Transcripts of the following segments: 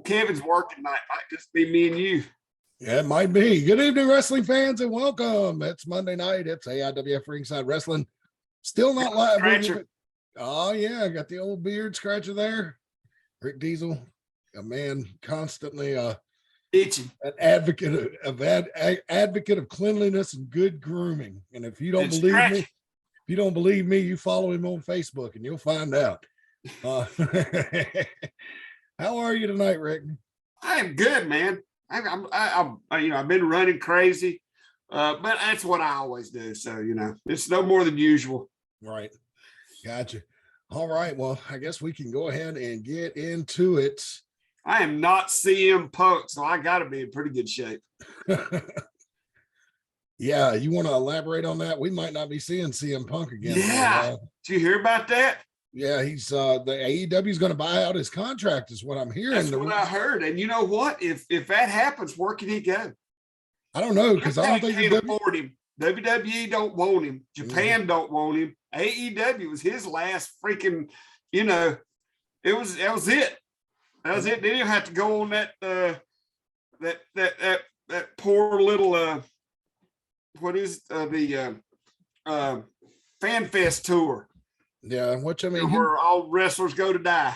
Kevin's working night. Might just be me and you. Yeah, it might be. Good evening, wrestling fans, and welcome. It's Monday night. It's AIWF Ringside Wrestling. Still not live. Oh, yeah. I got the old beard scratcher there. Rick Diesel, a man constantly itching. An advocate of cleanliness and good grooming. And if you don't believe me, you follow him on Facebook and you'll find out. How are you tonight, Rick? I am good, man. I've been running crazy, but that's what I always do. So, it's no more than usual. Right. Gotcha. All right. Well, I guess we can go ahead and get into it. I am not CM Punk, so I got to be in pretty good shape. Yeah. You want to elaborate on that? We might not be seeing CM Punk again. Yeah. Did you hear about that? Yeah, he's the AEW is going to buy out his contract, is what I'm hearing. That's what I heard. And you know what? If that happens, where can he go? I don't know, because I don't think he can't afford him. WWE don't want him. Japan don't want him. AEW was his last freaking. That was it. That was it. Then you have to go on that poor little what is the Fan Fest tour. Yeah, which I mean, where all wrestlers go to die.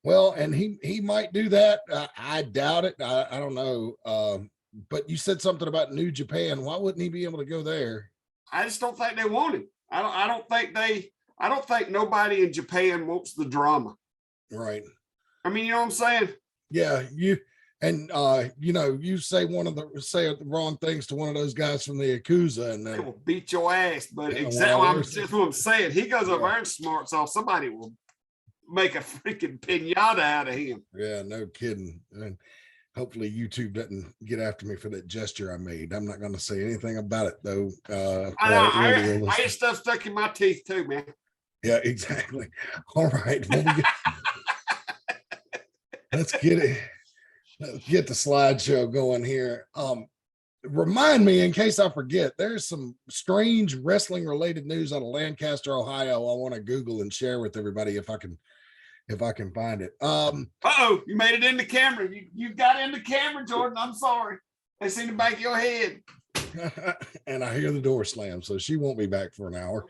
Well, and he might do that. I doubt it. I don't know. But you said something about New Japan. Why wouldn't he be able to go there? I just don't think they want him. I don't think nobody in Japan wants the drama. Right. I mean, you know what I'm saying? Yeah. You say the wrong things to one of those guys from the Yakuza, and they will beat your ass. But that's what I'm saying. He goes over there and smarts off. Somebody will make a freaking pinata out of him. Yeah, no kidding. And hopefully YouTube doesn't get after me for that gesture I made. I'm not going to say anything about it though. I get stuff stuck in my teeth too, man. Yeah, exactly. All right. Let's get it. Let's get the slideshow going here. Remind me, in case I forget, there's some strange wrestling related news out of Lancaster, Ohio. I want to Google and share with everybody if I can find it. You made it in the camera. You got in the camera, Jordan. I'm sorry. I seen the back of your head. And I hear the door slam, so she won't be back for an hour.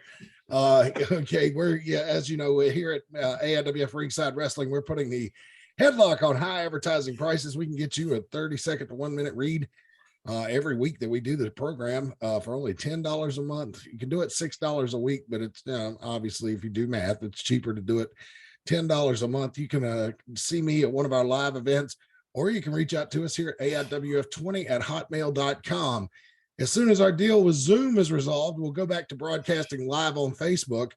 Okay, as you know, we're here at AIWF Ringside Wrestling. We're putting the headlock on high advertising prices. We can get you a 30-second to 1 minute read every week that we do the program for only $10 a month. You can do it $6 a week, but it's obviously, if you do math, it's cheaper to do it $10 a month. You can see me at one of our live events, or you can reach out to us here at AIWF20@hotmail.com. As soon as our deal with Zoom is resolved, we'll go back to broadcasting live on Facebook.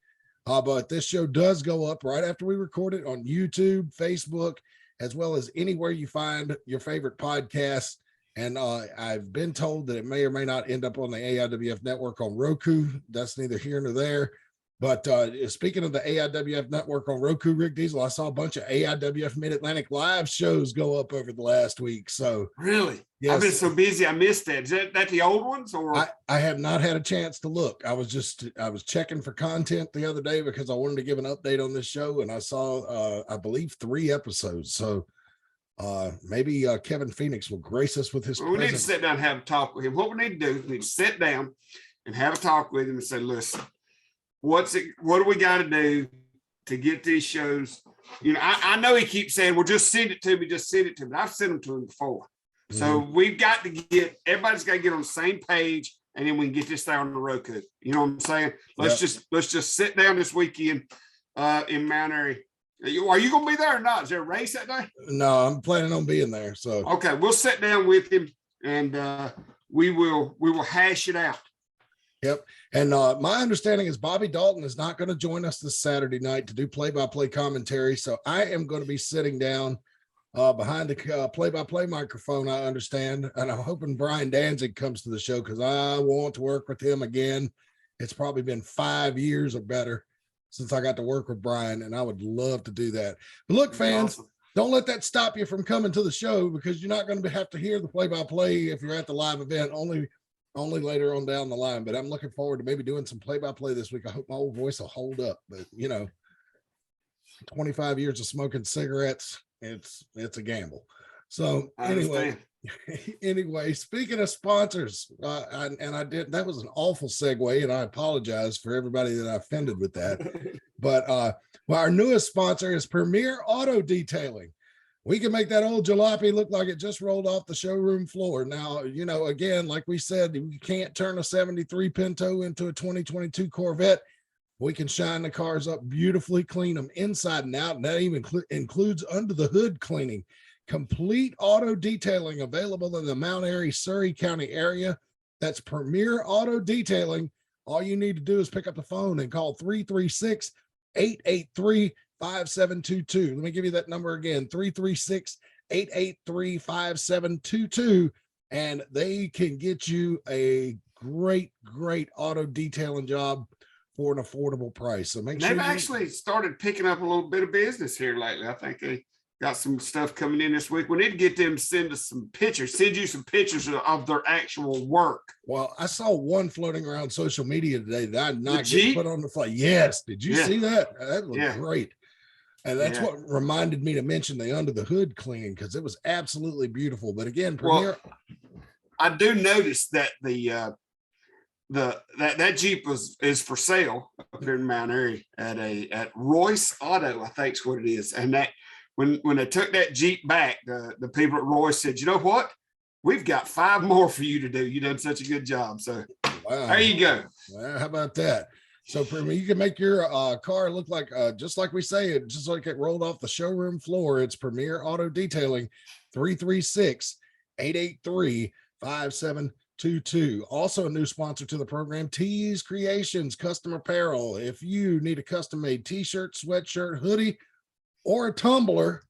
But this show does go up right after we record it on YouTube, Facebook, as well as anywhere you find your favorite podcasts. And I've been told that it may or may not end up on the AIWF network on Roku. That's neither here nor there. But speaking of the AIWF network on Roku, Rick Diesel, I saw a bunch of AIWF Mid Atlantic live shows go up over the last week. So really, yes. I've been so busy, I missed that. Is that the old ones, or I have not had a chance to look. I was checking for content the other day because I wanted to give an update on this show, and I saw I believe 3 episodes. So maybe Kevin Phoenix will grace us with his presence. We need to sit down and have a talk with him. What we need to do is we need to sit down and have a talk with him and say, listen, what do we got to do to get these shows? I know he keeps saying, well, just send it to me. I've sent them to him before. Mm-hmm. So we've got to everybody's got to get on the same page, and then we can get this thing on the Roku. You know what I'm saying? Let's just sit down this weekend in Mount Airy. Are you going to be there or not? Is there a race that day? No, I'm planning on being there. So okay, we'll sit down with him, and we will hash it out. Yep. And my understanding is Bobby Dalton is not going to join us this Saturday night to do play-by-play commentary. So I am going to be sitting down behind the play-by-play microphone, I understand. And I'm hoping Brian Danzig comes to the show because I want to work with him again. It's probably been 5 years or better since I got to work with Brian, and I would love to do that. But look, fans, awesome. Don't let that stop you from coming to the show, because you're not going to have to hear the play-by-play if you're at the live event. Only later on down the line, but I'm looking forward to maybe doing some play-by-play this week. I hope my old voice will hold up, but 25 years of smoking cigarettes it's a gamble. So I understand. anyway, speaking of sponsors, that was an awful segue, and I apologize for everybody that I offended with that. But well, our newest sponsor is Premier Auto Detailing. We can make that old jalopy look like it just rolled off the showroom floor. Now, again, like we said, you can't turn a 73 Pinto into a 2022 Corvette. We can shine the cars up beautifully, clean them inside and out, and that even includes under the hood cleaning. Complete auto detailing available in the Mount Airy, Surry County area. That's Premier Auto Detailing. All you need to do is pick up the phone and call 336-883-5722. Let me give you that number again, 336-883-5722. And they can get you a great auto detailing job for an affordable price. So they've actually started picking up a little bit of business here lately. I think they got some stuff coming in this week. We need to get them to send us some pictures, send you some pictures of their actual work. Well, I saw one floating around social media today that I'm not getting put on the flight. Yes. Did you see that? That looked great. And that's what reminded me to mention the under the hood cleaning, because it was absolutely beautiful. But again, Premier. Well, I do notice that that Jeep is for sale up here in Mount Airy at Royce Auto, I think is what it is. And that when they took that Jeep back, the people at Royce said, you know what? We've got 5 more for you to do. You done such a good job. So there you go. Well, how about that? So you can make your car look like, just like we say it, just like it rolled off the showroom floor. It's Premier Auto Detailing, 336-883-5722. Also a new sponsor to the program, Tees Creations Custom Apparel. If you need a custom made t-shirt, sweatshirt, hoodie, or a tumbler,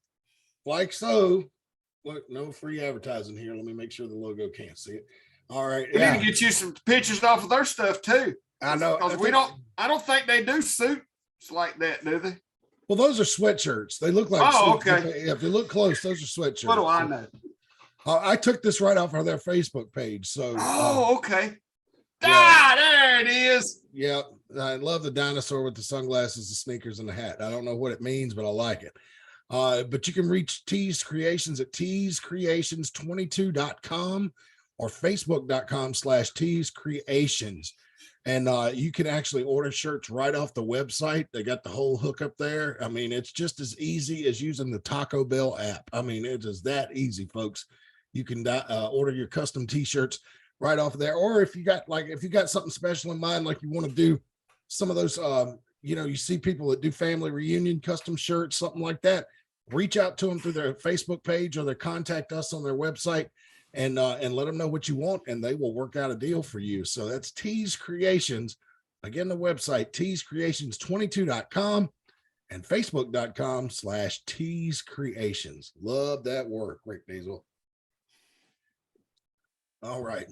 like so. Look, no free advertising here. Let me make sure the logo can't see it. All right. We need to get you some pictures off of their stuff too. I know. I don't think they do suits like that, do they? Well, those are sweatshirts. They look like suits. Okay. If you look close, those are sweatshirts. What do I know? I took this right off of their Facebook page. So okay. There it is. Yeah. I love the dinosaur with the sunglasses, the sneakers, and the hat. I don't know what it means, but I like it. But you can reach Tees Creations at teescreations22.com or facebook.com/Tees Creations. And you can actually order shirts right off the website. They got the whole hookup there. I mean, it's just as easy as using the Taco Bell app. I mean, it is that easy, folks. You can order your custom t-shirts right off of there. Or if you got something special in mind, like you want to do some of those, you see people that do family reunion custom shirts, something like that, reach out to them through their Facebook page, or they contact us on their website and let them know what you want, and they will work out a deal for you. So that's Tees Creations. Again, the website, teescreations22.com and facebook.com/Tees Creations. Love that work, Rick Diesel. All right.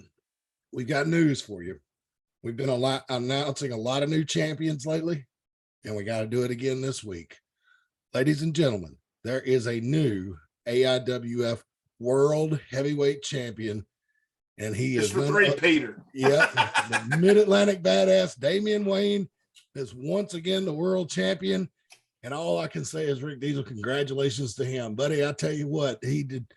We got news for you. We've been announcing a lot of new champions lately, and we got to do it again this week. Ladies and gentlemen, there is a new AIWF World Heavyweight Champion, and he is the three-peater. Yeah, the Mid Atlantic Badass Damian Wayne is once again the world champion. And all I can say is, Rick Diesel, congratulations to him, buddy. I tell you what, he did.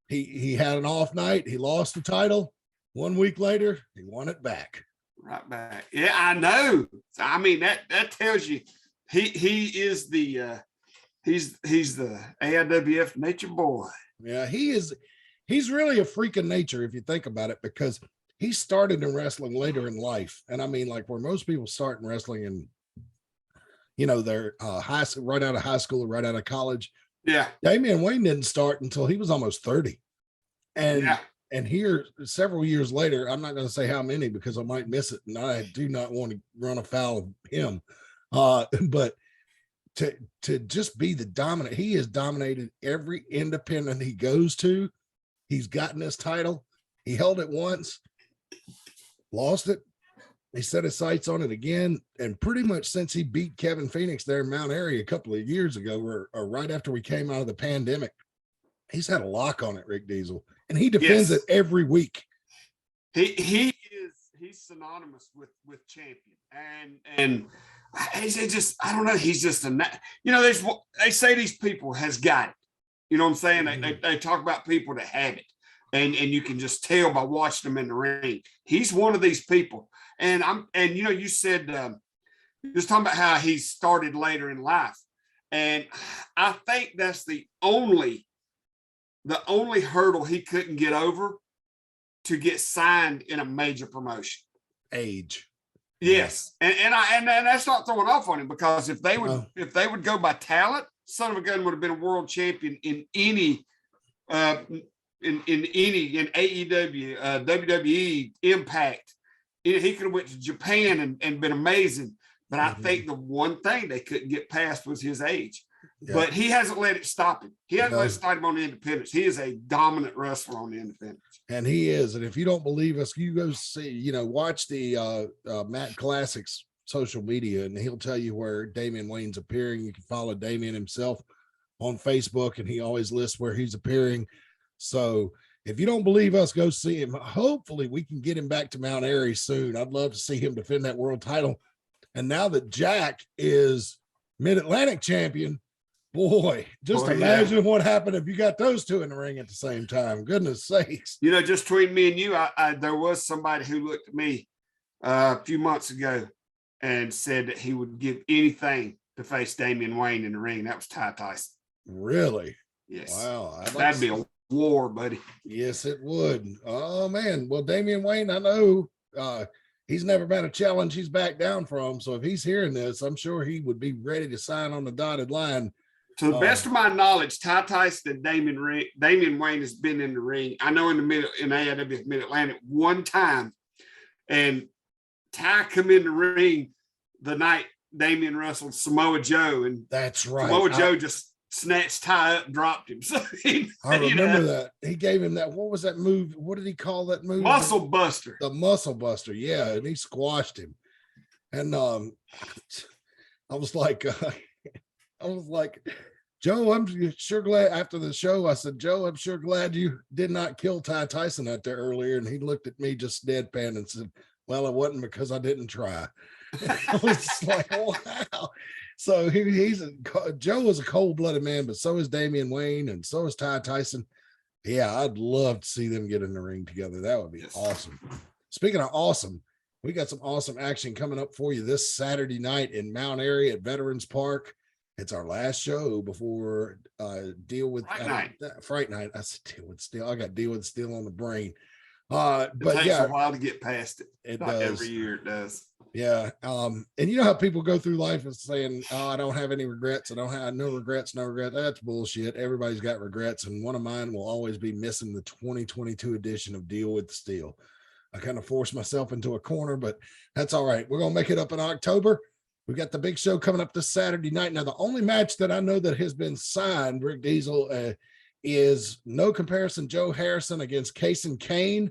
He had an off night. He lost the title. 1 week later, he won it back. Right back. Yeah, I know. I mean, that tells you he is the he's the AIWF nature boy. Yeah, he's really a freak of nature if you think about it, because he started in wrestling later in life. And I mean, like where most people start in wrestling and they're right out of high school or right out of college. Yeah. Damian Wayne didn't start until he was almost 30. And here several years later, I'm not going to say how many because I might miss it, and I do not want to run afoul of him. But to just be the dominant, he has dominated every independent he goes to. He's gotten his title. He held it once, lost it. He set his sights on it again. And pretty much since he beat Kevin Phoenix there in Mount Airy a couple of years ago, or right after we came out of the pandemic, he's had a lock on it, Rick Diesel, and he defends it every week. He's synonymous with champion, and he's just, I don't know, he's just they say these people has got it. You know what I'm saying? They talk about people that have it. And you can just tell by watching them in the ring. He's one of these people. And you said you was talking about how he started later in life. And I think that's the only hurdle he couldn't get over to get signed in a major promotion. Age. Yes. And that's not throwing off on him, because if they would go by talent, son of a gun would have been a world champion in any in AEW, WWE, Impact. He could have went to Japan and been amazing. But I think the one thing they couldn't get past was his age. Yeah. But he hasn't let it stop him. He hasn't let it stop him on the independents. He is a dominant wrestler on the independents. And he is. And if you don't believe us, you go see, watch the Matt Classics social media, and he'll tell you where Damian Wayne's appearing. You can follow Damian himself on Facebook, and he always lists where he's appearing. So if you don't believe us, go see him. Hopefully we can get him back to Mount Airy soon. I'd love to see him defend that world title. And now that Jack is Mid Atlantic champion, boy, just imagine what happened if you got those two in the ring at the same time. Goodness sakes. Just between me and you, there was somebody who looked at me a few months ago and said that he would give anything to face Damian Wayne in the ring. That was Ty Tyson. Really? Yes. Wow. That'd be a war, buddy. Yes, it would. Oh, man. Well, Damian Wayne, I know he's never been a challenge he's backed down from. So if he's hearing this, I'm sure he would be ready to sign on the dotted line. To the best of my knowledge, Ty Tyson and Damian Wayne has been in the ring. I know in AIWF Mid Atlantic one time, and Ty come in the ring the night Damian wrestled Samoa Joe, and that's right. Samoa Joe just snatched Ty up, and dropped him. So I remember that. He gave him that. What was that move? What did he call that move? Muscle Buster. The Muscle Buster. Yeah, and he squashed him. And I was like, Joe, I'm sure glad after the show. I said, Joe, I'm sure glad you did not kill Ty Tyson out there earlier. And he looked at me just deadpan and said, well, it wasn't because I didn't try. I was just like, wow. So Joe is a cold-blooded man, but so is Damian Wayne, and so is Ty Tyson. Yeah, I'd love to see them get in the ring together. That would be awesome. Speaking of awesome, we got some awesome action coming up for you this Saturday night in Mount Airy at Veterans Park. It's our last show before Deal with Fright Night. I said Deal with Steel. I got Deal with Steel on the brain. But it takes a while to get past it. It does. Every year it does. Yeah. And you know how people go through life and saying, oh, I don't have any regrets. I don't have no regrets. That's bullshit. Everybody's got regrets. And one of mine will always be missing the 2022 edition of Deal with the Steel. I kind of forced myself into a corner, but that's all right. We're going to make it up in October. We got the big show coming up this Saturday night. Now, the only match that I know that has been signed, Rick Diesel, is No Comparison Joe Harrison against Case and Kane.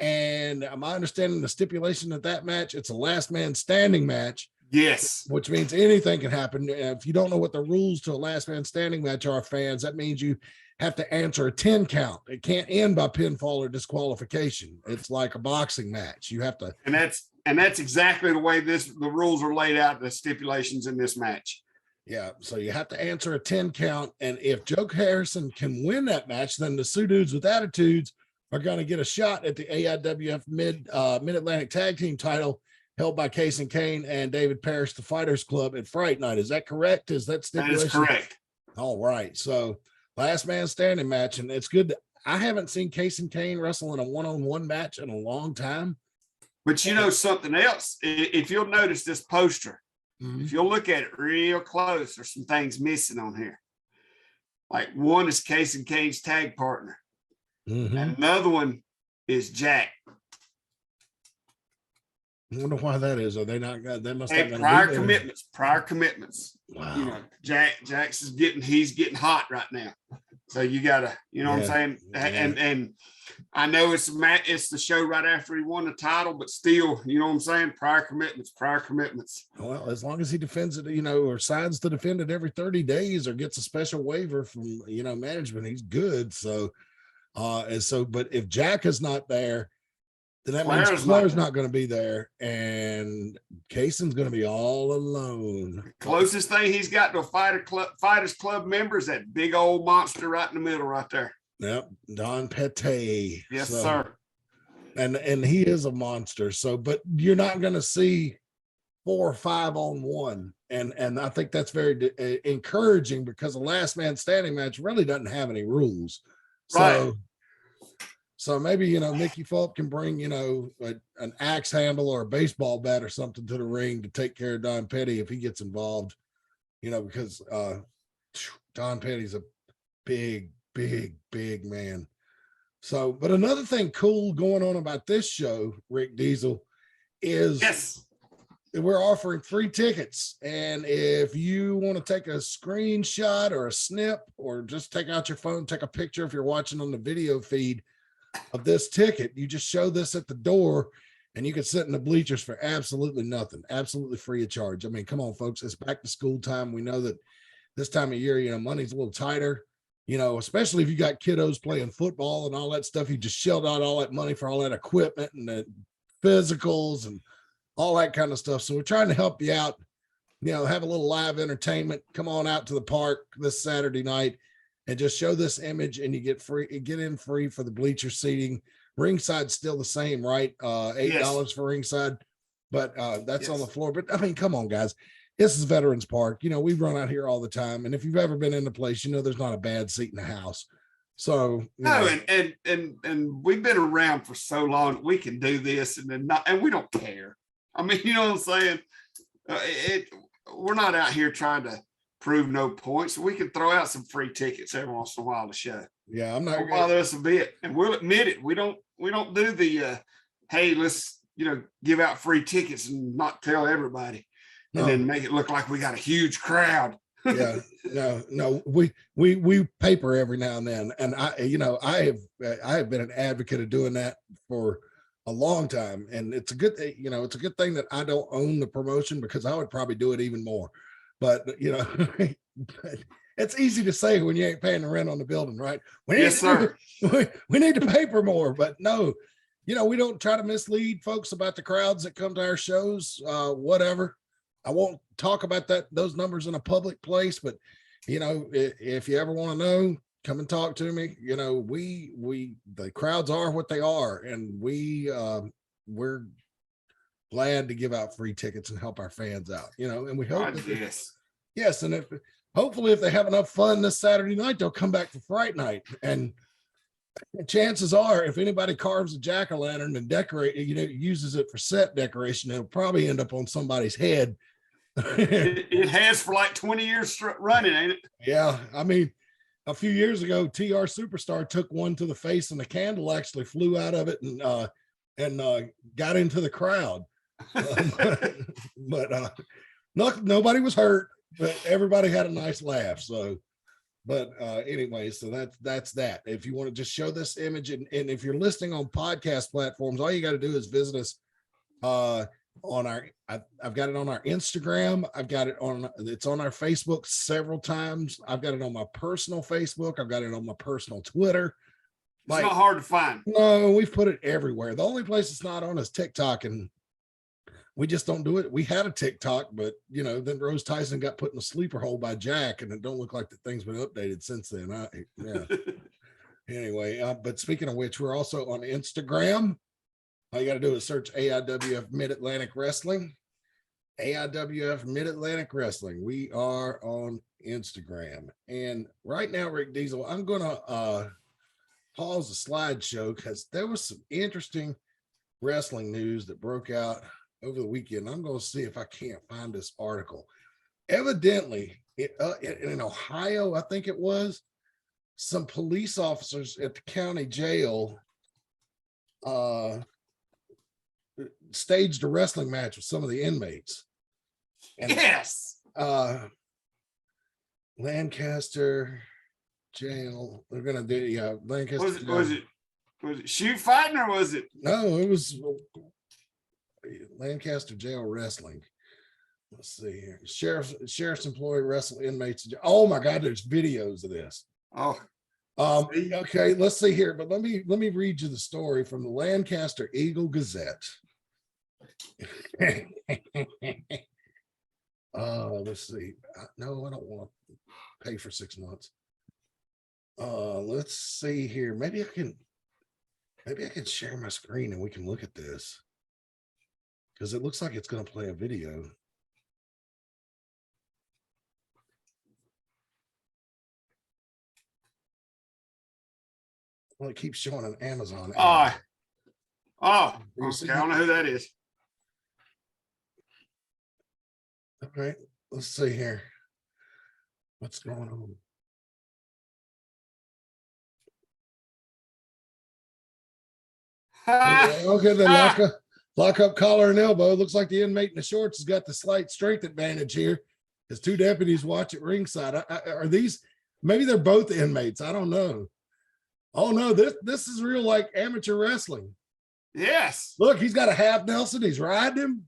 And my understanding, the stipulation of that match, it's a last man standing match. Yes. Which means anything can happen. If you don't know what the rules to a last man standing match are, fans, that means you have to answer a 10 count. It can't end by pinfall or disqualification. It's like a boxing match. You have to. And that's exactly the way the rules are laid out, the stipulations in this match. Yeah. So you have to answer a 10 count. And if Joe Harrison can win that match, then the Sioux Dudes with Attitudes are going to get a shot at the AIWF Mid Atlantic Tag Team title held by Case and Kane and David Parrish, the Fighters Club, at Fright Night. Is that correct? Is that stipulation? That is correct. All right. So last man standing match. And it's good. I haven't seen Case and Kane wrestle in a one-on-one match in a long time. But you know something else? If you'll notice this poster, if you'll look at it real close, there's some things missing on here. Like one is Case and Kane's tag partner. And another one is Jack. I wonder why that is. Are they not? They must have prior commitments. Prior commitments. Wow. You know, Jack's he's getting hot right now. So you gotta, you know what I'm saying? And I know it's the show right after he won the title, but still, you know what I'm saying? Prior commitments. Well, as long as he defends it, or signs to defend it every 30 days or gets a special waiver from, management, he's good. So, but if Jack is not there, Then that means Flair's Flair's not going to be there, and Cason's going to be all alone. Closest thing he's got to a Fighters Club member is that big old monster right in the middle, right there. Yep, Don Pete. Yes, sir. And he is a monster. So, but you're not going to see 4 or 5 on one, and I think that's very encouraging because the last man standing match really doesn't have any rules. Right. So maybe, Mickey Fulp can bring, an axe handle or a baseball bat or something to the ring to take care of Don Petty if he gets involved, because Don Petty's a big man. So, but another thing cool going on about this show, Rick Diesel, is we're offering free tickets. And if you want to take a screenshot or a snip or just take out your phone, take a picture if you're watching on the video feed of this ticket, you just show this at the door and you can sit in the bleachers for absolutely nothing, absolutely free of charge. I mean, come on, folks, it's back to school time. We know that this time of year, money's a little tighter, especially if you got kiddos playing football and all that stuff. You just shelled out all that money for all that equipment and the physicals and all that kind of stuff. So we're trying to help you out, have a little live entertainment. Come on out to the park this Saturday night and just show this image, and you get in free for the bleacher seating. Ringside's still the same, right? $8 for ringside, but that's on the floor. But I mean, come on, guys. This is Veterans Park. We run out here all the time. And if you've ever been in the place, there's not a bad seat in the house. So and we've been around for so long, we can do this and we don't care. I mean, you know what I'm saying? We're not out here trying to prove no points. We can throw out some free tickets every once in a while to show. Yeah, I'm not gonna bother us a bit, and we'll admit it. We don't do the hey, let's give out free tickets and not tell everybody, and then make it look like we got a huge crowd. Yeah, no, we paper every now and then, and I have been an advocate of doing that for a long time, and it's a good it's a good thing that I don't own the promotion, because I would probably do it even more. But it's easy to say when you ain't paying the rent on the building, right? Yes, sir. We need to paper more, but no, we don't try to mislead folks about the crowds that come to our shows. Whatever. I won't talk about those numbers in a public place, but if you ever want to know, come and talk to me. The crowds are what they are, and we're glad to give out free tickets and help our fans out, and we hope yes. And hopefully if they have enough fun this Saturday night, they'll come back for Fright Night. And chances are, if anybody carves a jack-o'-lantern and uses it for set decoration, it'll probably end up on somebody's head. It has for like 20 years running, ain't it? Yeah. I mean, a few years ago, TR Superstar took one to the face, and the candle actually flew out of it and got into the crowd. But nobody was hurt, but everybody had a nice laugh. So, but anyway, so that's that. If you want to just show this image, and if you're listening on podcast platforms, all you got to do is visit us on our. I've got it on our Instagram. It's on our Facebook several times. I've got it on my personal Facebook. I've got it on my personal Twitter. It's not hard to find. No, we've put it everywhere. The only place it's not on is TikTok, and we just don't do it. We had a TikTok, but then Rose Tyson got put in a sleeper hole by Jack, and it don't look like the thing's been updated since then. Anyway, but speaking of which, we're also on Instagram. All you got to do is search AIWF Mid Atlantic Wrestling. AIWF Mid Atlantic Wrestling. We are on Instagram. And right now, Rick Diesel, I'm going to pause the slideshow because there was some interesting wrestling news that broke out over the weekend. I'm going to see if I can't find this article. Evidently, in Ohio, I think it was, some police officers at the county jail staged a wrestling match with some of the inmates. And, yes. Lancaster jail. They're going to do, Lancaster. Was it shoot fighting, or was it? No, it was Lancaster jail wrestling. Let's see here. Sheriff's employee wrestle inmates. Oh my God, there's videos of this. Oh, Okay, let's see here, but let me read you the story from the Lancaster Eagle Gazette. Let's see. No, I don't want to pay for 6 months. Let's see here. Maybe I can share my screen and we can look at this, because it looks like it's going to play a video. Well, it keeps showing on Amazon. Okay, I don't know who that is. Okay, let's see here. What's going on? Okay, then lock up collar and elbow. Looks like the inmate in the shorts has got the slight strength advantage here. As two deputies watch at ringside. Are these, maybe they're both inmates? I don't know. Oh no, this is real, like amateur wrestling. Yes. Look, he's got a half Nelson. He's riding him.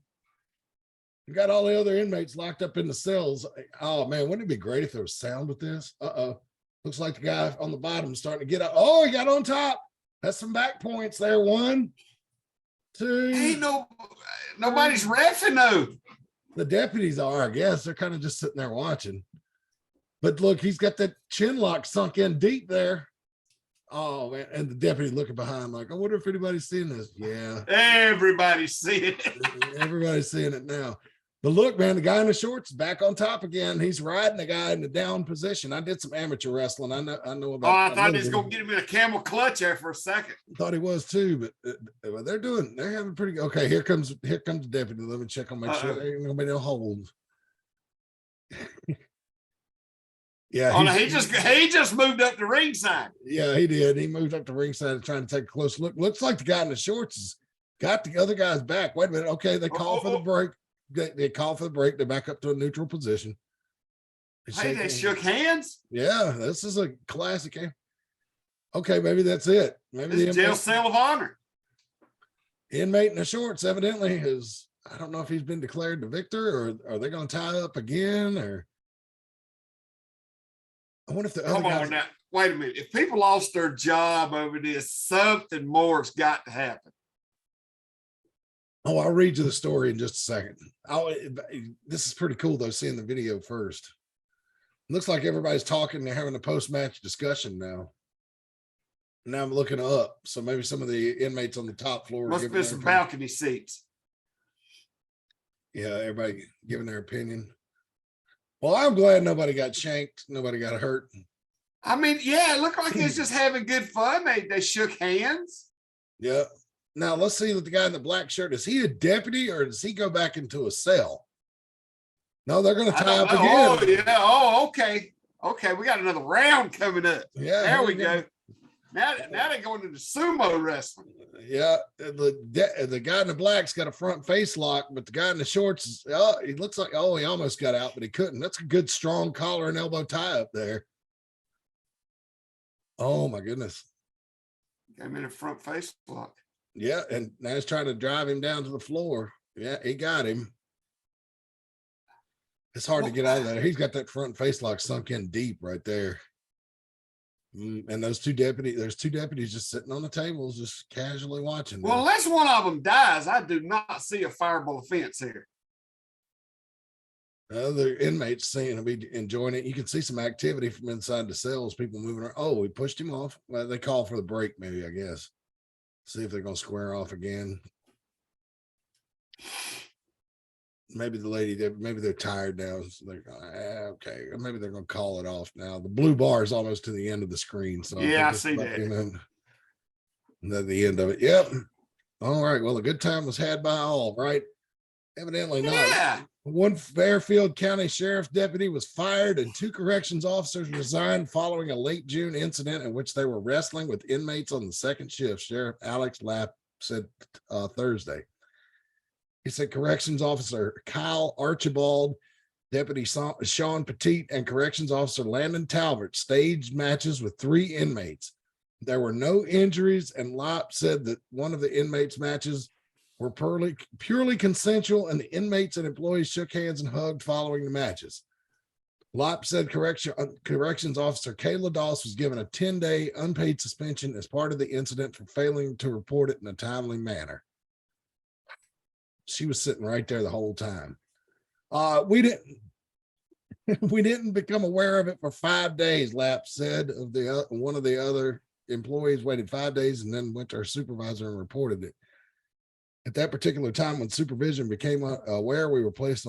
You got all the other inmates locked up in the cells. Oh man, wouldn't it be great if there was sound with this? Looks like the guy on the bottom is starting to get up. Oh, he got on top. That's some back points there. 1, 2. Ain't nobody's reffing though. The deputies are, I guess. They're kind of just sitting there watching. But look, he's got that chin lock sunk in deep there. Oh man, and the deputy looking behind like, I wonder if anybody's seeing this. Yeah. Everybody's seeing it. Everybody's seeing it now. But look, man, the guy in the shorts is back on top again. He's riding the guy in the down position. I did some amateur wrestling. I know about. Oh, I thought he was gonna get him in a camel clutch there for a second. Thought he was too, but they're having pretty good. Okay, here comes the deputy. Let me check on, make sure there ain't gonna be no hold. Yeah. Oh, no, he just moved up to ringside. Yeah, he did. He moved up to ringside trying to take a close look. Looks like the guy in the shorts has got the other guy's back. Wait a minute. Okay, they call for the break. They call for the break. They're back up to a neutral position. They shook hands. Yeah, this is a classic. Okay, maybe that's it. Maybe the jail cell of honor. Inmate in the shorts evidently is. I don't know if he's been declared the victor, or are they going to tie up again? Or I wonder if the other guys. Come on now. Wait a minute. If people lost their job over this, something more's got to happen. Oh, I'll read you the story in just a second. This is pretty cool though, seeing the video first. It looks like everybody's talking. They're having a post-match discussion now. Now I'm looking up. So maybe some of the inmates on the top floor. Must be some balcony seats. Yeah, everybody giving their opinion. Well, I'm glad nobody got shanked. Nobody got hurt. I mean, yeah, it looked like he was just having good fun. They shook hands. Yeah. Now let's see the guy in the black shirt. Is he a deputy or does he go back into a cell? No, they're going to tie up again. Oh, yeah. Oh, okay. Okay, we got another round coming up. Yeah. There we go. Now they're going into sumo wrestling. Yeah. The guy in the black's got a front face lock, but the guy in the shorts, he looks like, he almost got out, but he couldn't. That's a good, strong collar and elbow tie up there. Oh, my goodness. Got him in a front face lock. Yeah, and now he's trying to drive him down to the floor. Yeah, he got him. It's hard to get out of there. He's got that front face lock sunk in deep right there. And there's two deputies just sitting on the tables, just casually watching. Well, unless one of them dies, I do not see a fireable offense here. Other inmates seem to be enjoying it. You can see some activity from inside the cells, people moving around. Oh, we pushed him off. Well, they call for the break, maybe, I guess. See if they're going to square off again. Maybe the lady, maybe they're tired now. So they're okay. Maybe they're going to call it off now. The blue bar is almost to the end of the screen. So yeah, I see that. And then the end of it. Yep. All right. Well, a good time was had by all, right? Evidently not. Yeah. One Fairfield County Sheriff deputy was fired and 2 corrections officers resigned following a late June incident in which they were wrestling with inmates on the second shift, Sheriff Alex Lapp said Thursday. He said corrections officer Kyle Archibald, deputy Sean Petit, and corrections officer Landon Talbot staged matches with 3 inmates. There were no injuries, and Lapp said that one of the inmates' matches were purely consensual, and the inmates and employees shook hands and hugged following the matches. Lop said corrections officer Kayla Doss was given a 10-day unpaid suspension as part of the incident for failing to report it in a timely manner. She was sitting right there the whole time. We didn't become aware of it for 5 days, Lap said. One of the other employees waited 5 days and then went to her supervisor and reported it. At that particular time, when supervision became aware, we were placed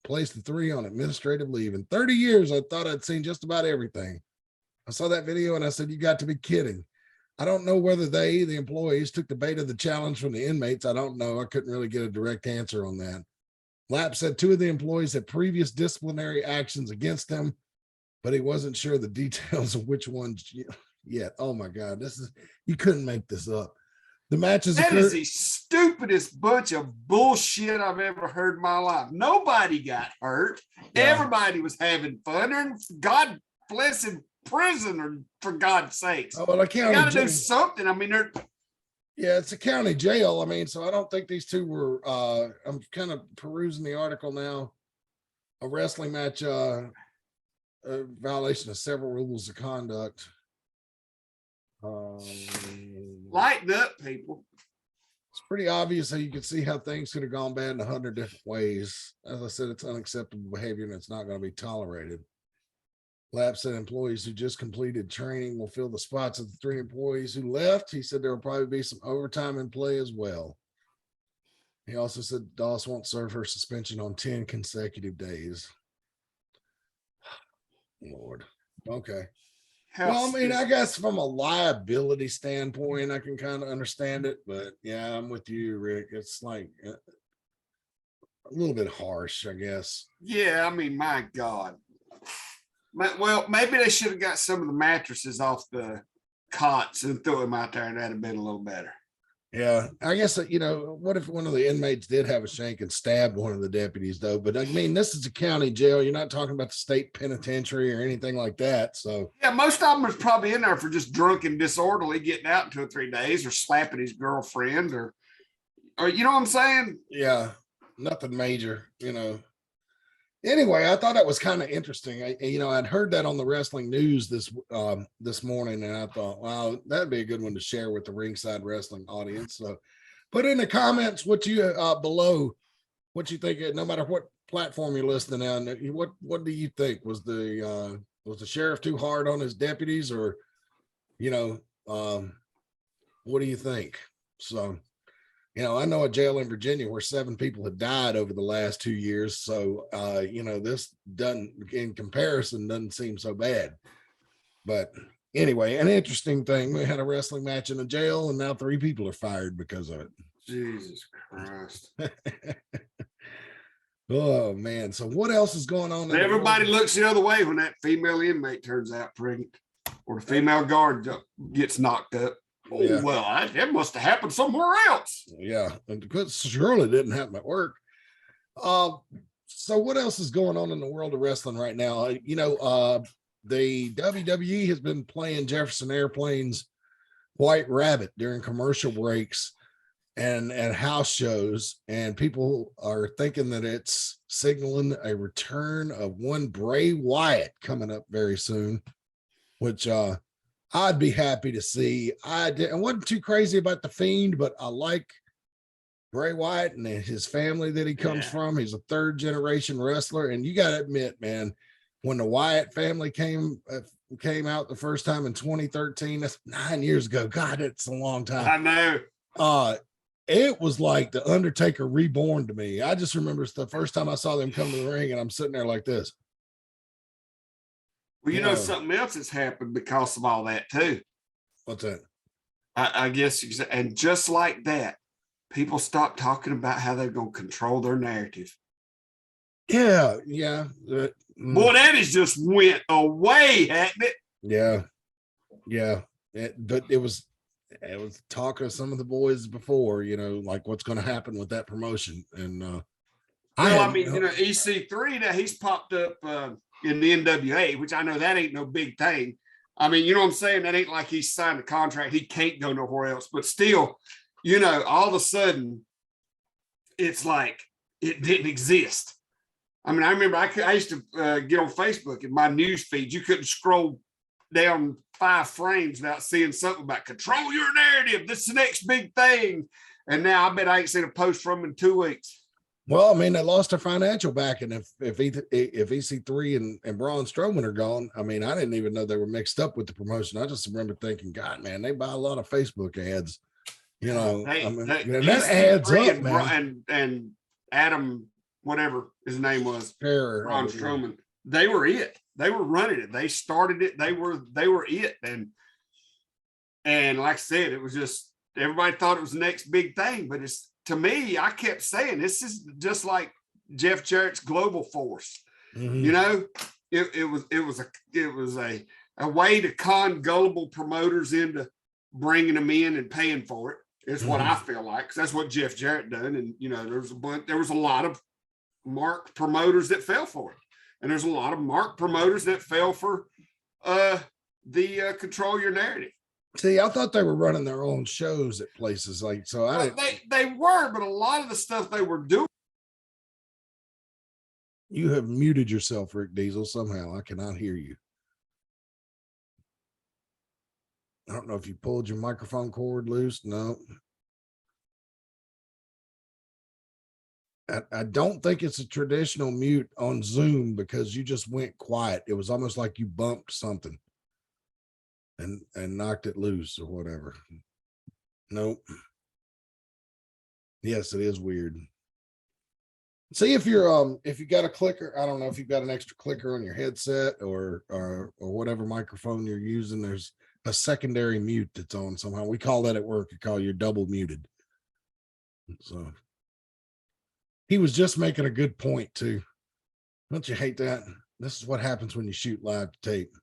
the 3 on administrative leave. In 30 years, I thought I'd seen just about everything. I saw that video and I said, you got to be kidding. I don't know whether they, the employees, took the bait of the challenge from the inmates. I don't know. I couldn't really get a direct answer on that. Lap said 2 of the employees had previous disciplinary actions against them, but he wasn't sure the details of which ones yet. Oh my God, you couldn't make this up. The matches that is the stupidest bunch of bullshit I've ever heard in my life. Nobody got hurt. Yeah. Everybody was having fun. And God bless him, prisoner, for God's sakes. Oh, well, you got to do something. I mean, yeah, it's a county jail. I mean, so I don't think these 2 were. I'm kind of perusing the article now. A wrestling match, a violation of several rules of conduct. Lighten up, people. It's pretty obvious how you can see how things could have gone bad in 100 different ways. As I said, it's unacceptable behavior and it's not going to be tolerated. Lap said employees who just completed training will fill the spots of the 3 employees who left. He said there will probably be some overtime in play as well. He also said Doss won't serve her suspension on 10 consecutive days. Lord. Okay. Well, I mean, I guess from a liability standpoint, I can kind of understand it, but yeah, I'm with you, Rick. It's like a little bit harsh, I guess. Yeah, I mean, my God. Well, maybe they should have got some of the mattresses off the cots and threw them out there, and that'd have been a little better. Yeah, I guess, what if one of the inmates did have a shank and stabbed one of the deputies, though? But I mean, this is a county jail. You're not talking about the state penitentiary or anything like that. So yeah, most of them was probably in there for just drunk and disorderly, getting out in 2 or 3 days, or slapping his girlfriend, or you know what I'm saying? Yeah, nothing major, Anyway, I thought that was kind of interesting. I'd heard that on the wrestling news this morning, and I thought, wow, that'd be a good one to share with the Ringside Wrestling audience. So, put in the comments what you below, what you think. No matter what platform you're listening on, what do you think? Was the sheriff too hard on his deputies, or what do you think? So. I know a jail in Virginia where 7 people had died over the last 2 years. So, this in comparison, doesn't seem so bad. But anyway, an interesting thing. We had a wrestling match in a jail, and now 3 people are fired because of it. Jesus Christ. Oh, man. So what else is going on? Everybody looks the other way when that female inmate turns out pregnant, or the female guard gets knocked up. Oh, yeah. Well, it must have happened somewhere else. Yeah, and because surely didn't happen at work. So what else is going on in the world of wrestling right now? The WWE has been playing Jefferson Airplane's White Rabbit during commercial breaks and house shows, and people are thinking that it's signaling a return of one Bray Wyatt coming up very soon, which I'd be happy to see. I wasn't too crazy about the Fiend, but I like Bray Wyatt and his family that he comes from. He's a 3rd generation wrestler, and you got to admit, man, when the Wyatt family came out the first time in 2013, that's 9 years ago. God, it's a long time. I know. It was like the Undertaker reborn to me. I just remember it's the first time I saw them come to the ring, and I'm sitting there like this. Well, something else has happened because of all that too. What's that? I guess, and just like that, people stopped talking about how they're going to control their narrative. Yeah. Boy, that has just went away, hasn't it? Yeah. But it was talk of some of the boys before, like what's going to happen with that promotion. And EC3, now he's popped up in the NWA, which I know that ain't no big thing. I mean, you know what I'm saying? That ain't like he's signed a contract. He can't go nowhere else. But still, all of a sudden, it's like it didn't exist. I mean, I remember I used to get on Facebook and my news feed, you couldn't scroll down 5 frames without seeing something about control your narrative. This is the next big thing. And now I bet I ain't seen a post from them in 2 weeks. Well, I mean, they lost their financial backing. If EC3 and Braun Strowman are gone, I mean, I didn't even know they were mixed up with the promotion. I just remember thinking, God, man, they buy a lot of Facebook ads. You know, that adds up, man. And Adam, whatever his name was, Braun Strowman, they were it. They were running it. They started it. They were it. And like I said, it was just everybody thought it was the next big thing, but it's, to me, I kept saying this is just like Jeff Jarrett's Global Force. Mm-hmm. You know, it was a way to con gullible promoters into bringing them in and paying for it. Is what I feel like, because that's what Jeff Jarrett done. And you know, there was a lot of marked promoters that fell for it, and there's a lot of marked promoters that fell for the control your narrative. See, I thought they were running their own shows at places like, so they were, but a lot of the stuff they were doing. You have muted yourself, Rick Diesel. Somehow I cannot hear you. I don't know if you pulled your microphone cord loose. No. I don't think it's a traditional mute on Zoom because you just went quiet. It was almost like you bumped something and knocked it loose or whatever. Nope. Yes, it is weird. See if you're if you got a clicker. I don't know if you've got an extra clicker on your headset or whatever microphone you're using. There's a secondary mute that's on somehow. We call that at work. You call you're double muted. So he was just making a good point too. Don't you hate that? This is what happens when you shoot live tape.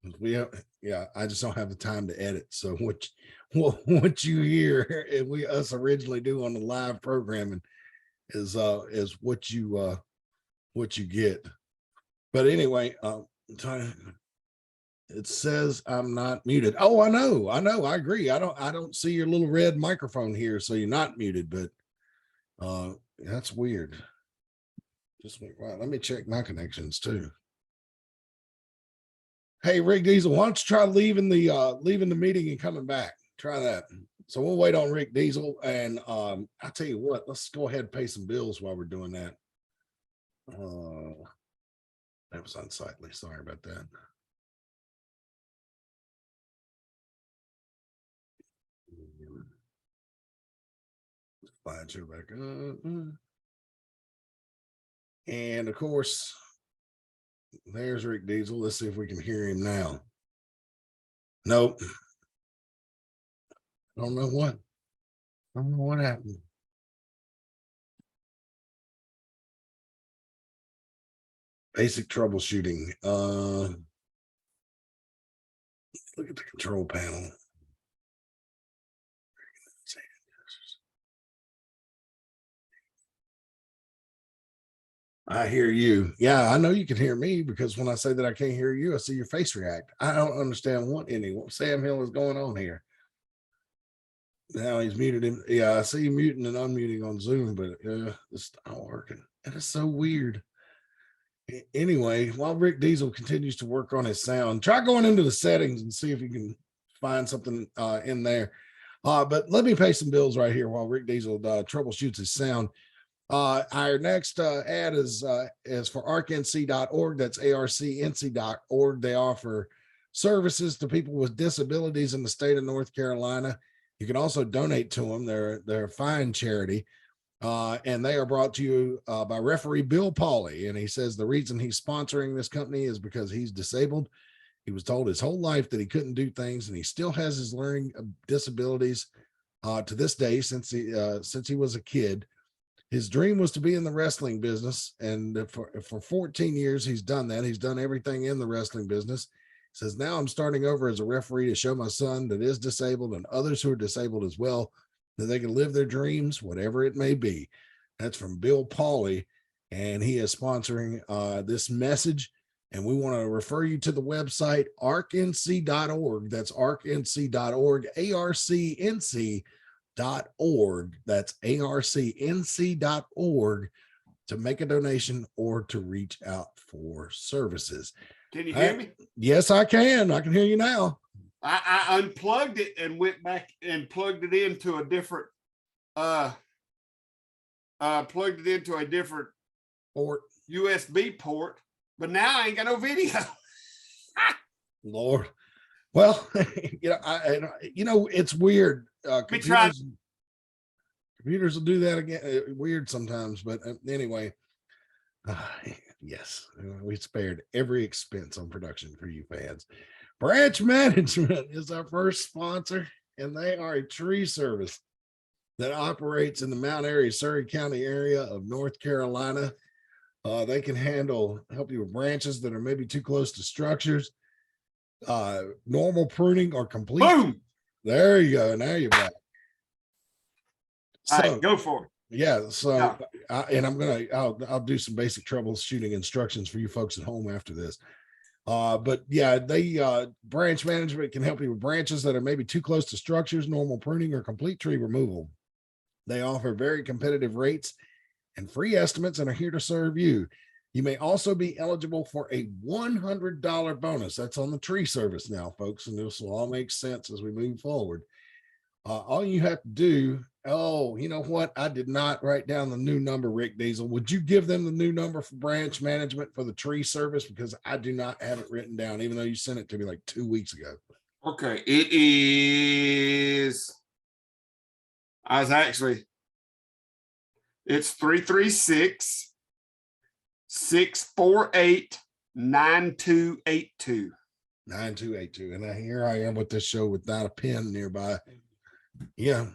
I just don't have the time to edit. So what you hear and us originally do on the live programming is what you get. But anyway, it says I'm not muted. Oh, I know. I agree. I don't see your little red microphone here, so you're not muted, but that's weird. Just wait. Wow, let me check my connections too. Hey, Rick Diesel, why don't you try leaving the meeting and coming back? Try that. So we'll wait on Rick Diesel, and I'll tell you what, let's go ahead and pay some bills while we're doing that. That was unsightly. Sorry about that. Slide you back up. And of course, there's Rick Diesel. Let's see if we can hear him now. Nope. I don't know what happened. Basic troubleshooting. Look at the control panel. I hear you. Yeah, I know you can hear me because when I say that I can't hear you, I see your face react. I don't understand what Sam Hill is going on here. Now he's muted him. Yeah, I see you muting and unmuting on Zoom, but it's not working. That is so weird. Anyway, while Rick Diesel continues to work on his sound, try going into the settings and see if you can find something in there. But let me pay some bills right here while Rick Diesel troubleshoots his sound. Our next ad is for arcnc.org. That's arcnc.org. They offer services to people with disabilities in the state of North Carolina. You can also donate to them. They're a fine charity. And they are brought to you by referee Bill Pauley. And he says the reason he's sponsoring this company is because he's disabled. He was told his whole life that he couldn't do things, and he still has his learning disabilities to this day since he was a kid. His dream was to be in the wrestling business, and for 14 years, he's done that. He's done everything in the wrestling business. He says, now I'm starting over as a referee to show my son that is disabled and others who are disabled as well, that they can live their dreams, whatever it may be. That's from Bill Pauley, and he is sponsoring this message. And we want to refer you to the website, arcnc.org. That's arcnc.org, arcnc.org. That's arcnc.org to make a donation or to reach out for services. Can you hear me? Yes, I can. I can hear you now. I unplugged it and went back and plugged it into a different port, USB port, but now I ain't got no video. Lord. Well, it's weird. Computers will do that again. Weird sometimes, but anyway, yes, we spared every expense on production for you fans. Branch Management is our first sponsor, and they are a tree service that operates in the Mount Airy, Surry County area of North Carolina. They can help you with branches that are maybe too close to structures, normal pruning or complete. Boom. There you go. Now you're back. All right, go for it. Yeah. So, I'll do some basic troubleshooting instructions for you folks at home after this. But yeah, branch management can help you with branches that are maybe too close to structures, normal pruning, or complete tree removal. They offer very competitive rates and free estimates and are here to serve you. You may also be eligible for a $100 bonus. That's on the tree service now, folks, and this will all make sense as we move forward. All you have to do, you know what? I did not write down the new number, Rick Diesel. Would you give them the new number for branch management for the tree service? Because I do not have it written down, even though you sent it to me like 2 weeks ago. Okay, it is. It's 336-648-9282. 9282. And here I am with this show without a pen nearby. Yeah,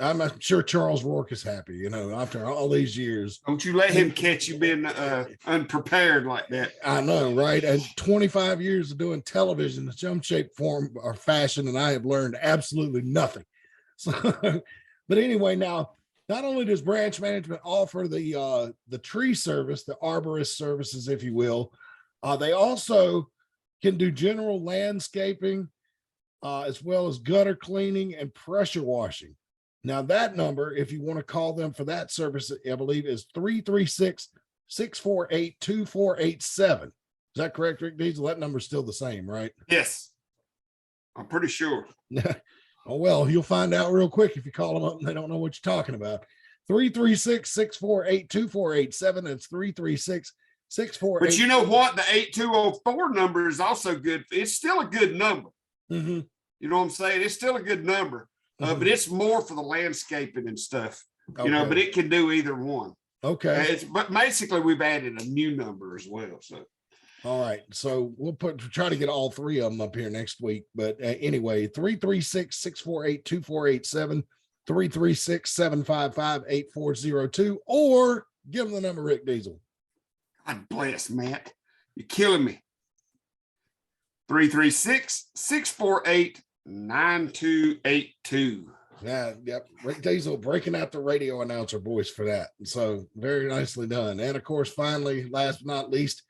I'm sure Charles Rourke is happy, after all these years. Don't you let him catch you being unprepared like that. I know, right? And 25 years of doing television in some shape, form, or fashion, and I have learned absolutely nothing. So, but anyway, now, not only does branch management offer the tree service, the arborist services, if you will, they also can do general landscaping, as well as gutter cleaning and pressure washing. Now, that number, if you want to call them for that service, I believe is 336-648-2487. Is that correct, Rick Diesel? That number's still the same, right? Yes, I'm pretty sure. Oh, well, you'll find out real quick if you call them up and they don't know what you're talking about. 336-648-2487. That's 336-648. But you know what? The 8204 number is also good. It's still a good number. Mm-hmm. You know what I'm saying? It's still a good number, but it's more for the landscaping and stuff, but it can do either one. Okay. But basically we've added a new number as well. So, all right. So we'll try to get all three of them up here next week. But anyway, 336-648-2487, 336-755-8402, or give them the number, Rick Diesel. God bless, Matt. You're killing me. 336-648-9282. Yeah, yep. Rick Diesel breaking out the radio announcer voice for that. So very nicely done. And of course, finally, last but not least,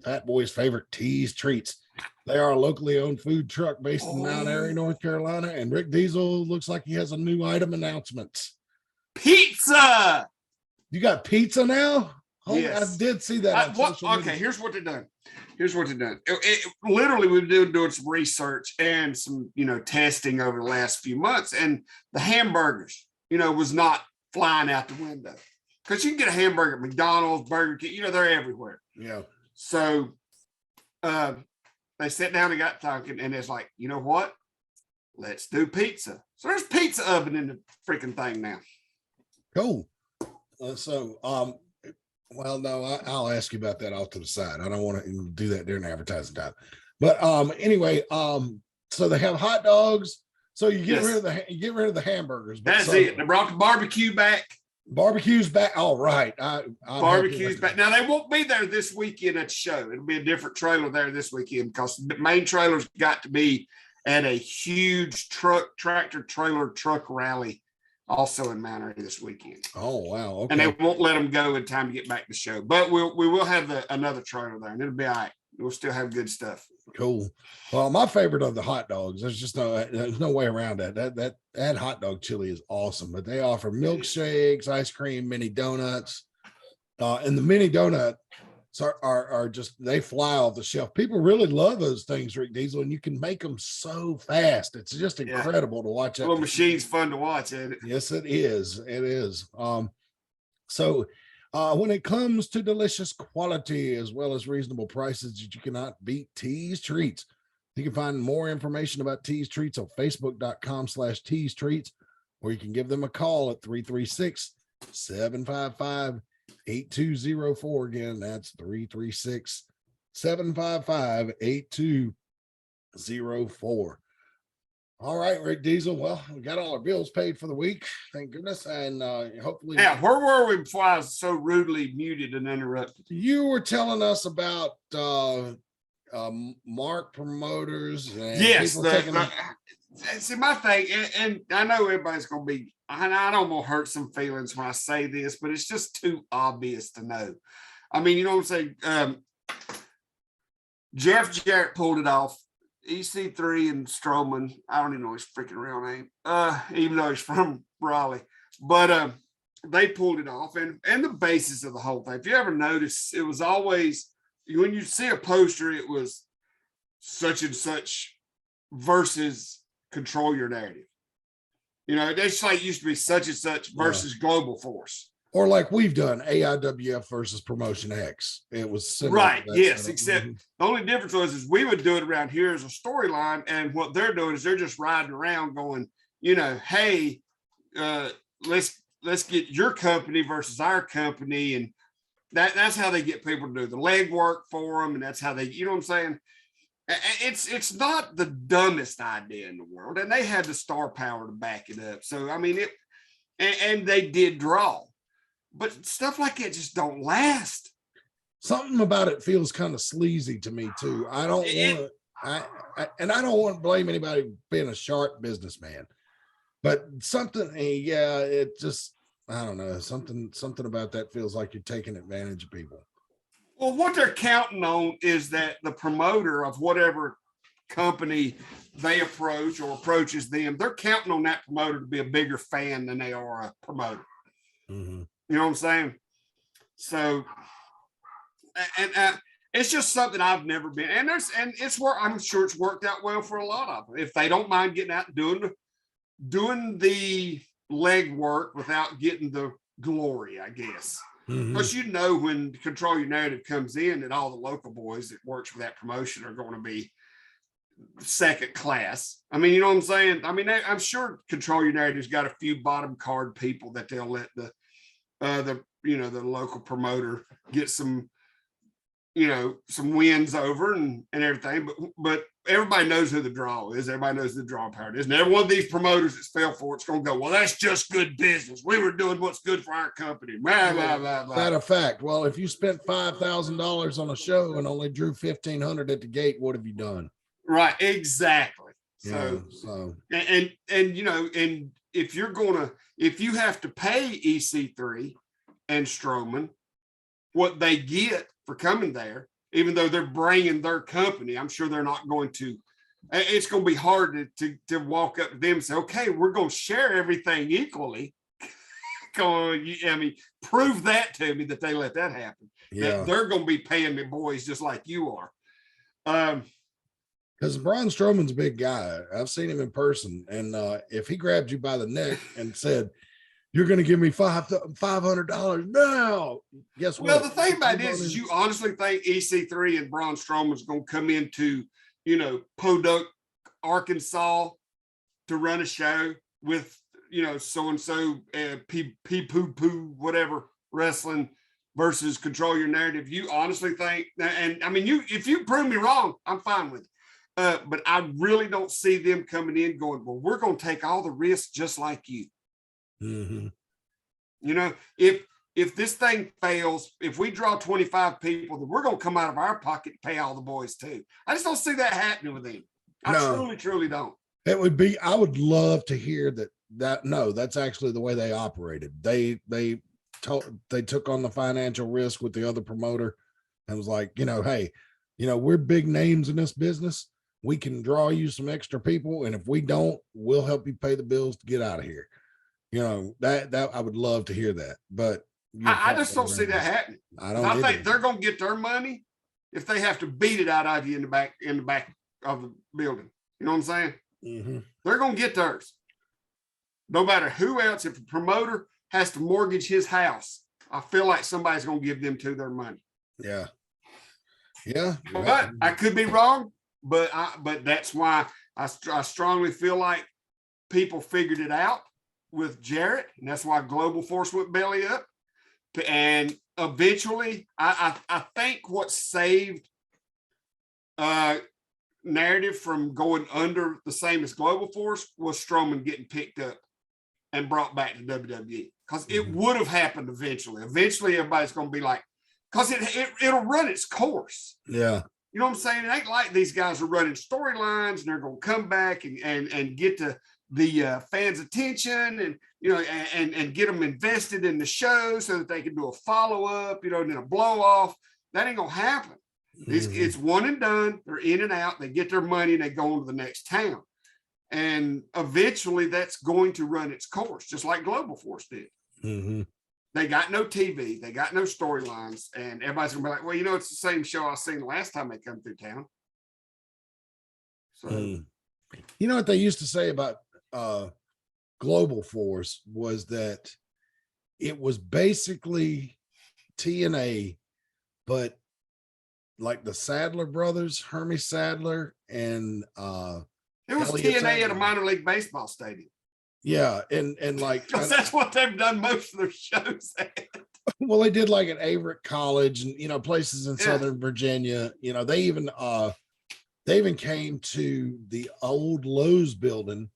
Fat Boy's favorite Tees Treats. They are a locally owned food truck based in Mount Airy, North Carolina. And Rick Diesel looks like he has a new item announcement. Pizza. You got pizza now? Oh, yes. I did see that. Okay, here's what they've done. Literally, we've been doing some research and some, testing over the last few months, and the hamburgers, was not flying out the window, because you can get a hamburger at McDonald's, Burger King, they're everywhere. Yeah. So they sat down and got talking, and it's like, you know what? Let's do pizza. So there's pizza oven in the freaking thing now. Cool. Well, no, I'll ask you about that off to the side. I don't want to do that during advertising time. But anyway, so they have hot dogs. So you get rid of the hamburgers. That's it. They brought the barbecue back. Barbecue's back. All right. Barbecue's back. Now they won't be there this weekend at the show. It'll be a different trailer there this weekend, because the main trailer's got to be at a huge tractor trailer truck rally, also in Mount Airy this weekend. Oh, wow. Okay. And they won't let them go in time to get back to the show. But we will have another trailer there, and it'll be all right. we'll still have good stuff. Cool. Well, my favorite of the hot dogs, there's no way around that. That hot dog chili is awesome, but they offer milkshakes, ice cream, mini donuts. And the mini donuts are just, they fly off the shelf. People really love those things, Rick Diesel, and you can make them so fast. It's just incredible to watch. That little machine's fun to watch, ain't it? Yes, it is. It is. So when it comes to delicious quality as well as reasonable prices, you cannot beat Tease Treats. You can find more information about Tease Treats on facebook.com/Tease Treats, or you can give them a call at 336-755-8204. Again, that's 336-755-8204. All right, Rick Diesel. Well, we got all our bills paid for the week. Thank goodness. And hopefully. Yeah, where were we before I was so rudely muted and interrupted? You were telling us about Mark promoters. And yes. See, my thing, and I know everybody's going to be, I don't want to hurt some feelings when I say this, but it's just too obvious to know. I mean, you know what I'm saying? Jeff Jarrett pulled it off. EC3 and Strowman, I don't even know his freaking real name, even though he's from Raleigh, but they pulled it off. And the basis of the whole thing, if you ever notice, it was always, when you see a poster, it was such and such versus Control Your Narrative. You know, it's like it used to be such and such versus Global Force. Or like we've done, AIWF versus Promotion X. It was similar. Right. Yes. Except the only difference is we would do it around here as a storyline, and what they're doing is they're just riding around going, you know, hey, let's get your company versus our company, and that's how they get people to do the legwork for them, and that's how they, you know what I'm saying? It's not the dumbest idea in the world, and they had the star power to back it up. So I mean it, and they did draw. But stuff like that just don't last. Something about it feels kind of sleazy to me too. I don't want to blame anybody being a sharp businessman, but something, it just, I don't know, something about that feels like you're taking advantage of people. Well, what they're counting on is that the promoter of whatever company they approach or approaches them, they're counting on that promoter to be a bigger fan than they are a promoter. Mm-hmm. You know what I'm saying? So, and it's just something I've never been, and it's where I'm sure it's worked out well for a lot of them. If they don't mind getting out and doing the leg work without getting the glory, I guess. Because you know when Control Your Narrative comes in, that all the local boys that works for that promotion are going to be second class. I mean, you know what I'm saying? I mean, I'm sure Control Your Narrative's got a few bottom card people that they'll let the local promoter get some, some wins over and everything, but everybody knows who the draw is. Everybody knows who the draw power is. And every one of these promoters that's fell for it's going to go, well, that's just good business. We were doing what's good for our company. Blah, blah, blah, blah. Matter of fact, well, if you spent $5,000 on a show and only drew 1,500 at the gate, what have you done? Right, exactly. So and if you have to pay EC3 and Strowman what they get for coming there, even though they're bringing their company, I'm sure they're not going to. It's going to be hard to walk up to them and say, okay, we're going to share everything equally. Prove that to me that they let that happen. Yeah. That they're going to be paying the boys just like you are. Because Braun Strowman's a big guy. I've seen him in person. And if he grabbed you by the neck and said, you're going to give me $500 now, guess what? Well, the thing about this is you honestly think EC3 and Braun Strowman's going to come into, Podunk, Arkansas to run a show with, so-and-so, poo, whatever, wrestling versus Control Your Narrative. You honestly think, and I mean, if you prove me wrong, I'm fine with it. But I really don't see them coming in going, well, we're going to take all the risks just like you. Mm-hmm. If this thing fails, if we draw 25 people, then we're going to come out of our pocket and pay all the boys too. I just don't see that happening with them. I truly don't. It would be, I would love to hear that's actually the way they operated. They took on the financial risk with the other promoter and was like, hey, we're big names in this business. We can draw you some extra people. And if we don't, we'll help you pay the bills to get out of here. That I would love to hear that, but I just don't see that happening. I think they're going to get their money if they have to beat it out of you in the back of the building. You know what I'm saying? Mm-hmm. They're going to get theirs. No matter who else, if a promoter has to mortgage his house, I feel like somebody's going to give them their money. Yeah. Yeah. But I could be wrong, but that's why I strongly feel like people figured it out with Jarrett, and that's why Global Force went belly up. And eventually, I think what saved narrative from going under the same as Global Force was Strowman getting picked up and brought back to WWE, because it would have happened eventually. Eventually, everybody's going to be like, because it'll run its course. Yeah. You know what I'm saying? It ain't like these guys are running storylines and they're going to come back and get to the fans' attention and get them invested in the show so that they can do a follow-up, and then a blow-off. That ain't going to happen. It's one and done. They're in and out. They get their money and they go on to the next town. And eventually that's going to run its course, just like Global Force did. Mm-hmm. They got no TV. They got no storylines. And everybody's going to be like, well, it's the same show I seen the last time they come through town. So, you know what they used to say about Global Force was that it was basically TNA, but like the Sadler brothers, Hermie Sadler, and it was TNA at a minor league baseball stadium. Yeah, and like that's what they've done most of their shows at. Well, they did like at Averett College and places in Southern Virginia. They even came to the old Lowe's building.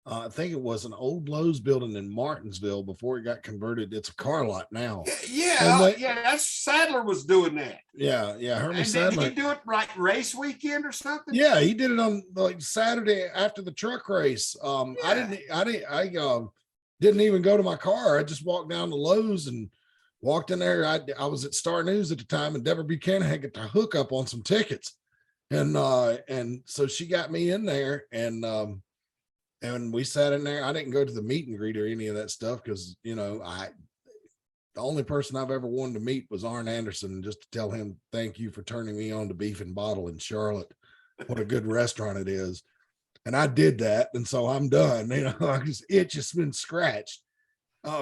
I think it was an old Lowe's building in Martinsville before it got converted. It's a car lot now. Yeah, that's Sadler was doing that. Yeah, Hermie Sadler. Did he do it like race weekend or something? Yeah, he did it on like Saturday after the truck race. I didn't even go to my car. I just walked down to Lowe's and walked in there. I was at Star News at the time, and Deborah Buchanan had got the hook up on some tickets, and so she got me in there, and we sat in there. I didn't go to the meet and greet or any of that stuff because, the only person I've ever wanted to meet was Arn Anderson, just to tell him thank you for turning me on to Beef and Bottle in Charlotte. What a good restaurant it is. And I did that. And so I'm done. It's just been scratched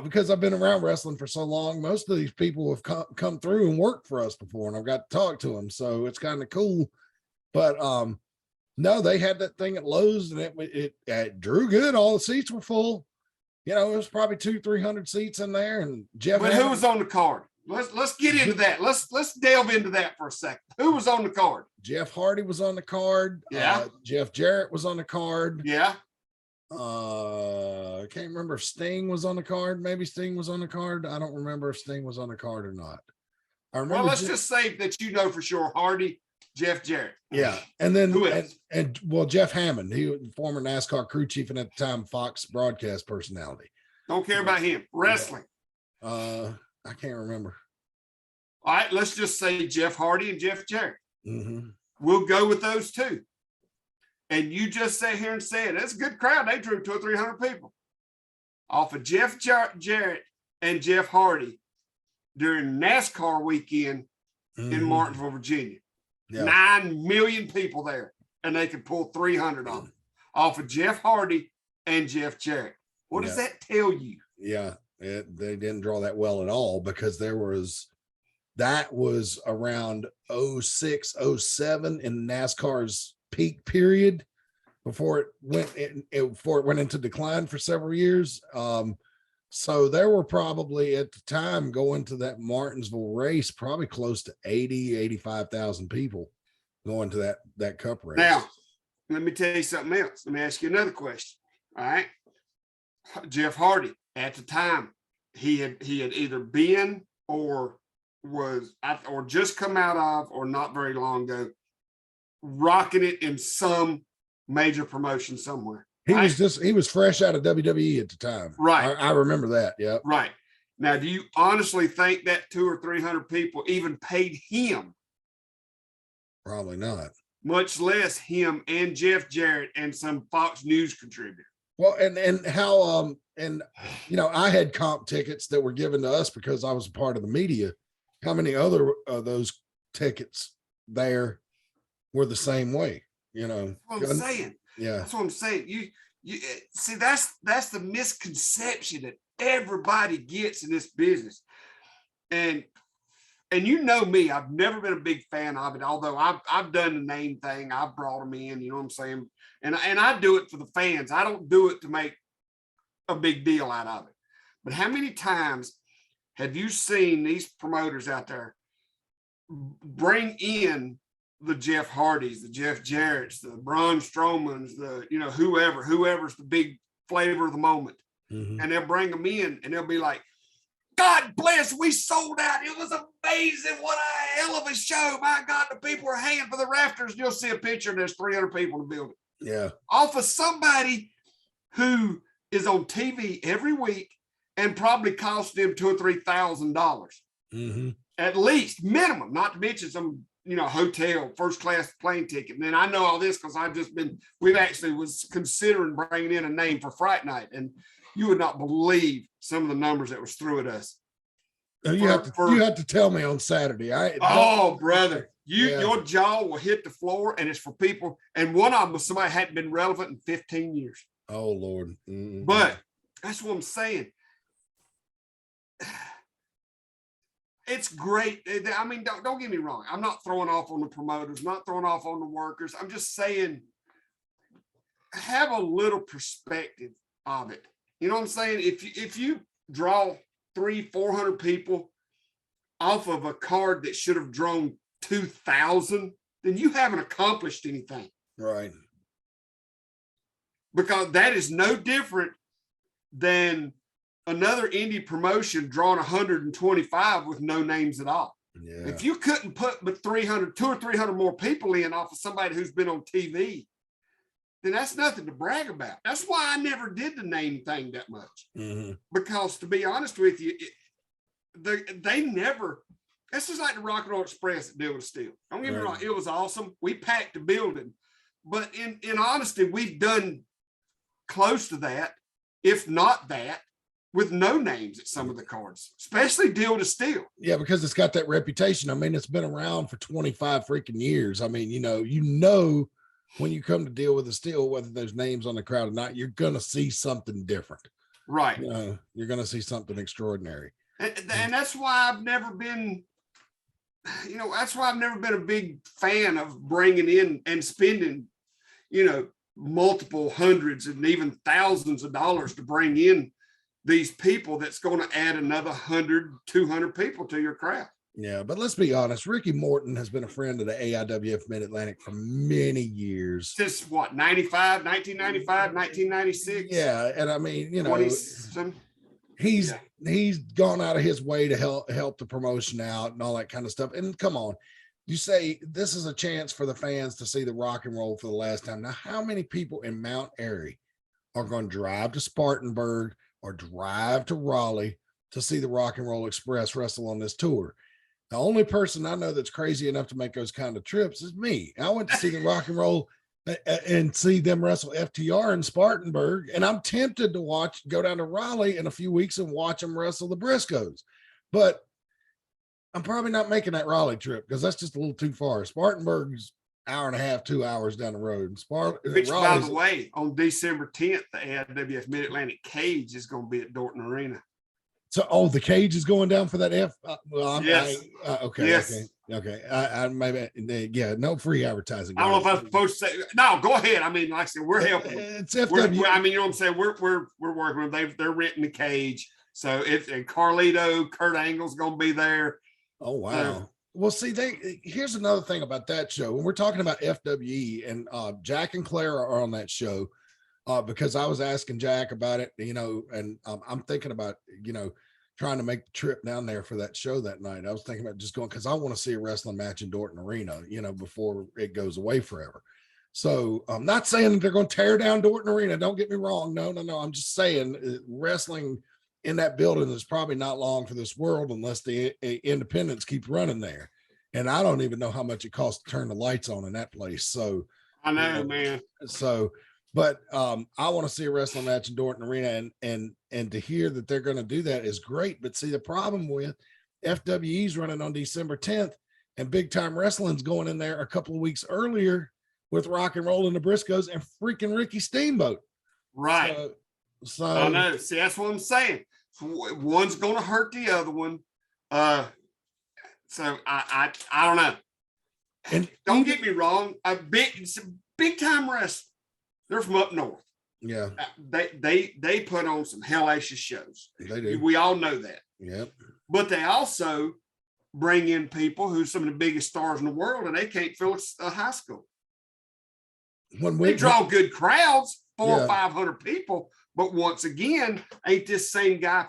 because I've been around wrestling for so long. Most of these people have come through and worked for us before, and I've got to talk to them. So it's kind of cool. But, no, they had that thing at Lowe's, and it drew good. All the seats were full. It was probably 200-300 seats in there. And Jeff. But who was on the card? Let's get into that. Let's delve into that for a second. Who was on the card? Jeff Hardy was on the card. Yeah. Jeff Jarrett was on the card. Yeah. I can't remember if Sting was on the card. Maybe Sting was on the card. I don't remember if Sting was on the card or not. I remember. Well, let's just say that for sure Hardy, Jeff Jarrett. Yeah. And then who else? And Jeff Hammond, he was former NASCAR crew chief and at the time Fox broadcast personality. Don't care about him. Wrestling. I can't remember. All right, let's just say Jeff Hardy and Jeff Jarrett. Mm-hmm. We'll go with those two. And you just sat here and said, that's a good crowd. They drew 200 or 300 people off of Jeff Jarrett and Jeff Hardy during NASCAR weekend in Martinsville, Virginia. Yeah. 9 million people there, and they could pull 300 off of Jeff Hardy and Jeff Jarrett. What does that tell you? Yeah, they didn't draw that well at all, because that was around 06, 07 in NASCAR's peak period before it went into decline for several years. So there were probably at the time going to that Martinsville race, probably close to 85,000 people going to that cup race. Now, let me tell you something else. Let me ask you another question. All right. Jeff Hardy, at the time, he had either been or just come out of, or not very long ago, rocking it in some major promotion somewhere. He was fresh out of WWE at the time. Right. I remember that. Yeah. Right. Now, do you honestly think that 200 or 300 people even paid him Probably not. Much less him and Jeff Jarrett and some Fox News contributor. Well, and how and you know, I had comp tickets that were given to us because I was a part of the media. How many other of those tickets there were the same way? You know, That's what I'm saying. Yeah, that's what I'm saying. You see, that's the misconception that everybody gets in this business, and you know me, I've never been a big fan of it. Although I've done the name thing, I've brought them in. You know what I'm saying? And I do it for the fans. I don't do it to make a big deal out of it. But how many times have you seen these promoters out there bring in the Jeff Hardys, the Jeff Jarretts, the Braun Strowmans, the, you know, whoever's the big flavor of the moment. Mm-hmm. And they'll bring them in and they'll be like, God bless, we sold out. It was amazing. What a hell of a show. My God, the people are hanging for the rafters. You'll see a picture and there's 300 people in the building. Yeah. Off of somebody who is on TV every week and probably cost them $2,000 or $3,000 Mm-hmm. at least, minimum, not to mention some, you know, hotel, first class plane ticket. And then I know all this because we've actually was considering bringing in a name for Fright Night, and you would not believe some of the numbers that was through at us. You have to tell me on Saturday. Brother, your jaw will hit the floor, and it's for people. And one of them was somebody hadn't been relevant in 15 years. Oh Lord. Mm-hmm. But that's what I'm saying. It's great. I mean, don't get me wrong. I'm not throwing off on the promoters, not throwing off on the workers. I'm just saying, have a little perspective of it. You know what I'm saying? If you draw 300-400 people off of a card that should have drawn 2,000, then you haven't accomplished anything. Right. Because that is no different than another indie promotion drawing 125 with no names at all. Yeah. If you couldn't put but 200 or 300 more people in off of somebody who's been on TV, then that's nothing to brag about. That's why I never did the name thing that much. Mm-hmm. Because to be honest with you, they never, this is like the Rock and Roll Express at Deal with Steel. Don't get me wrong, it was awesome. We packed the building. But in honesty, we've done close to that, if not that, with no names at some of the cards, especially Deal to Steel. Yeah, because it's got that reputation. I mean, it's been around for 25 freaking years. I mean, you know, when you come to Deal with the Steel, whether there's names on the crowd or not, you're going to see something different. Right. You know, you're going to see something extraordinary. And that's why I've never been, a big fan of bringing in and spending, multiple hundreds and even thousands of dollars to bring in these people that's going to add another 100, 200 people to your crowd. Yeah, but let's be honest. Ricky Morton has been a friend of the AIWF Mid Atlantic for many years. Since what, 1995, 1996? Yeah, and I mean, he's gone out of his way to help the promotion out and all that kind of stuff. And come on, you say this is a chance for the fans to see the rock and roll for the last time. Now, how many people in Mount Airy are going to drive to Spartanburg or drive to Raleigh to see the Rock and Roll Express wrestle on this tour? The only person I know that's crazy enough to make those kind of trips is me. I went to see the Rock and Roll and see them wrestle FTR in Spartanburg, and I'm tempted to go down to Raleigh in a few weeks and watch them wrestle the Briscoes. But I'm probably not making that Raleigh trip because that's just a little too far. Spartanburg's hour and a half, 2 hours down the road. Which, by the way, on December 10th, the AIWF Mid Atlantic Cage is going to be at Dorton Arena. So, the cage is going down for that F. Yes. Okay. Yes. Okay. I maybe, no free advertising. I don't know if I'm supposed to say. No, go ahead. I mean, like I said, we're helping. It's FW. I mean, you know what I'm saying. We're working with. They're renting the cage. So and Carlito, Kurt Angle's going to be there. Oh wow. Well, see, here's another thing about that show. When we're talking about FWE, and Jack and Claire are on that show. Because I was asking Jack about it, and I'm thinking about, trying to make the trip down there for that show that night. I was thinking about just going because I want to see a wrestling match in Dorton Arena, before it goes away forever. So I'm not saying that they're going to tear down Dorton Arena. Don't get me wrong. No. I'm just saying wrestling in that building is probably not long for this world unless the independents keep running there. and I don't even know how much it costs to turn the lights on in that place. So I know, man. So, but I want to see a wrestling match in Dorton Arena, and to hear that they're going to do that is great. But see, the problem with FWE's running on December 10th, and Big Time Wrestling's going in there a couple of weeks earlier with Rock and Roll and the Briscoes and freaking Ricky Steamboat. Right. So I know. See, that's what I'm saying. One's going to hurt the other one. So I don't know. And don't get me wrong. Big Time Wrestling. They're from up north. Yeah. They put on some hellacious shows. They do. We all know that. Yep. But they also bring in people who's some of the biggest stars in the world, and they can't fill a high school. They draw good crowds, 400 or 500 people. But once again, ain't this same guy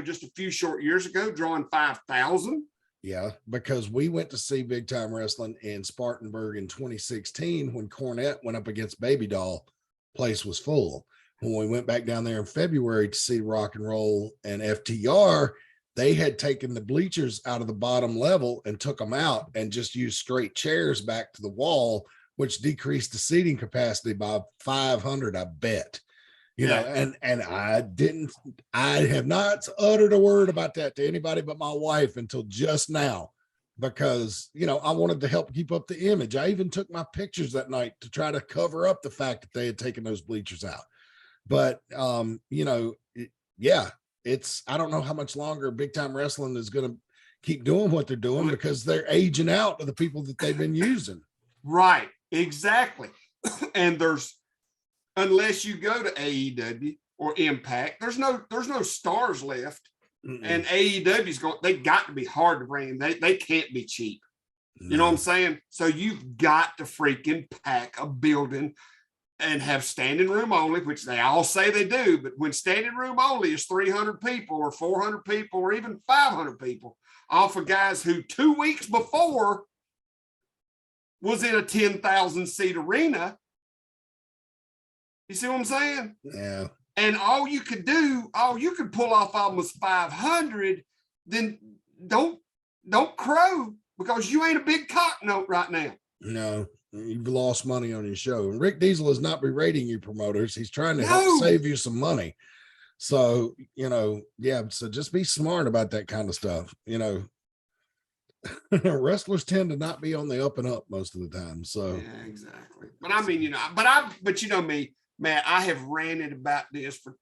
just a few short years ago drawing 5,000? Yeah, because we went to see Big Time Wrestling in Spartanburg in 2016 when Cornette went up against Baby Doll. Place was full. When we went back down there in February to see Rock and Roll and FTR, they had taken the bleachers out of the bottom level and took them out and just used straight chairs back to the wall, which decreased the seating capacity by 500, I bet. You know, and I have not uttered a word about that to anybody but my wife until just now, because, I wanted to help keep up the image. I even took my pictures that night to try to cover up the fact that they had taken those bleachers out. But, I don't know how much longer Big Time Wrestling is going to keep doing what they're doing, because they're aging out of the people that they've been using. Right. Exactly. And unless you go to AEW or Impact, there's no stars left. And AEW's they got to be hard to bring in. They can't be cheap. You know what I'm saying? So you've got to freaking pack a building and have standing room only, which they all say they do. But when standing room only is 300 people or 400 people or even 500 people, off of guys who 2 weeks before was in a 10,000 seat arena. You see what I'm saying? Yeah. And all you could pull off almost 500, then don't crow, because you ain't a big cock note right now. No, you've lost money on your show. And Rick Diesel is not berating you promoters. He's trying to help save you some money. So, so just be smart about that kind of stuff. Wrestlers tend to not be on the up and up most of the time. So yeah, exactly. But I mean, but you know me, Matt, I have ranted about this for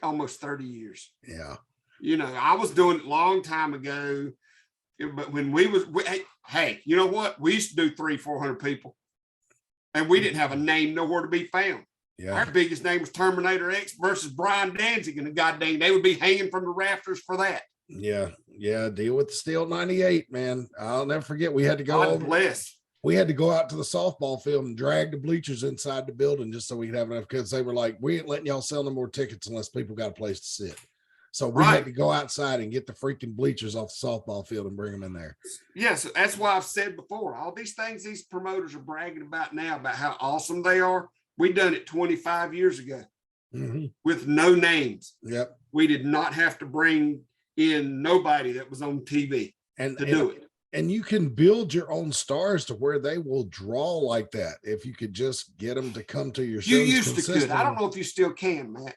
almost 30 years. Yeah. I was doing it a long time ago, but when hey, you know what? We used to do 300-400 people, and we didn't have a name nowhere to be found. Yeah. Our biggest name was Terminator X versus Brian Danzig, and they would be hanging from the rafters for that. Yeah. Deal with the Steel 98, man. I'll never forget. We had to go. God bless. We had to go out to the softball field and drag the bleachers inside the building just so we could have enough, because they were like, we ain't letting y'all sell no more tickets unless people got a place to sit. So we had to go outside and get the freaking bleachers off the softball field and bring them in there. Yes, that's why I've said before, all these things these promoters are bragging about now about how awesome they are. We done it 25 years ago with no names. Yep. We did not have to bring in nobody that was on TV to do it. And you can build your own stars to where they will draw like that if you could just get them to come to your shows. You used to could. I don't know if you still can, Matt.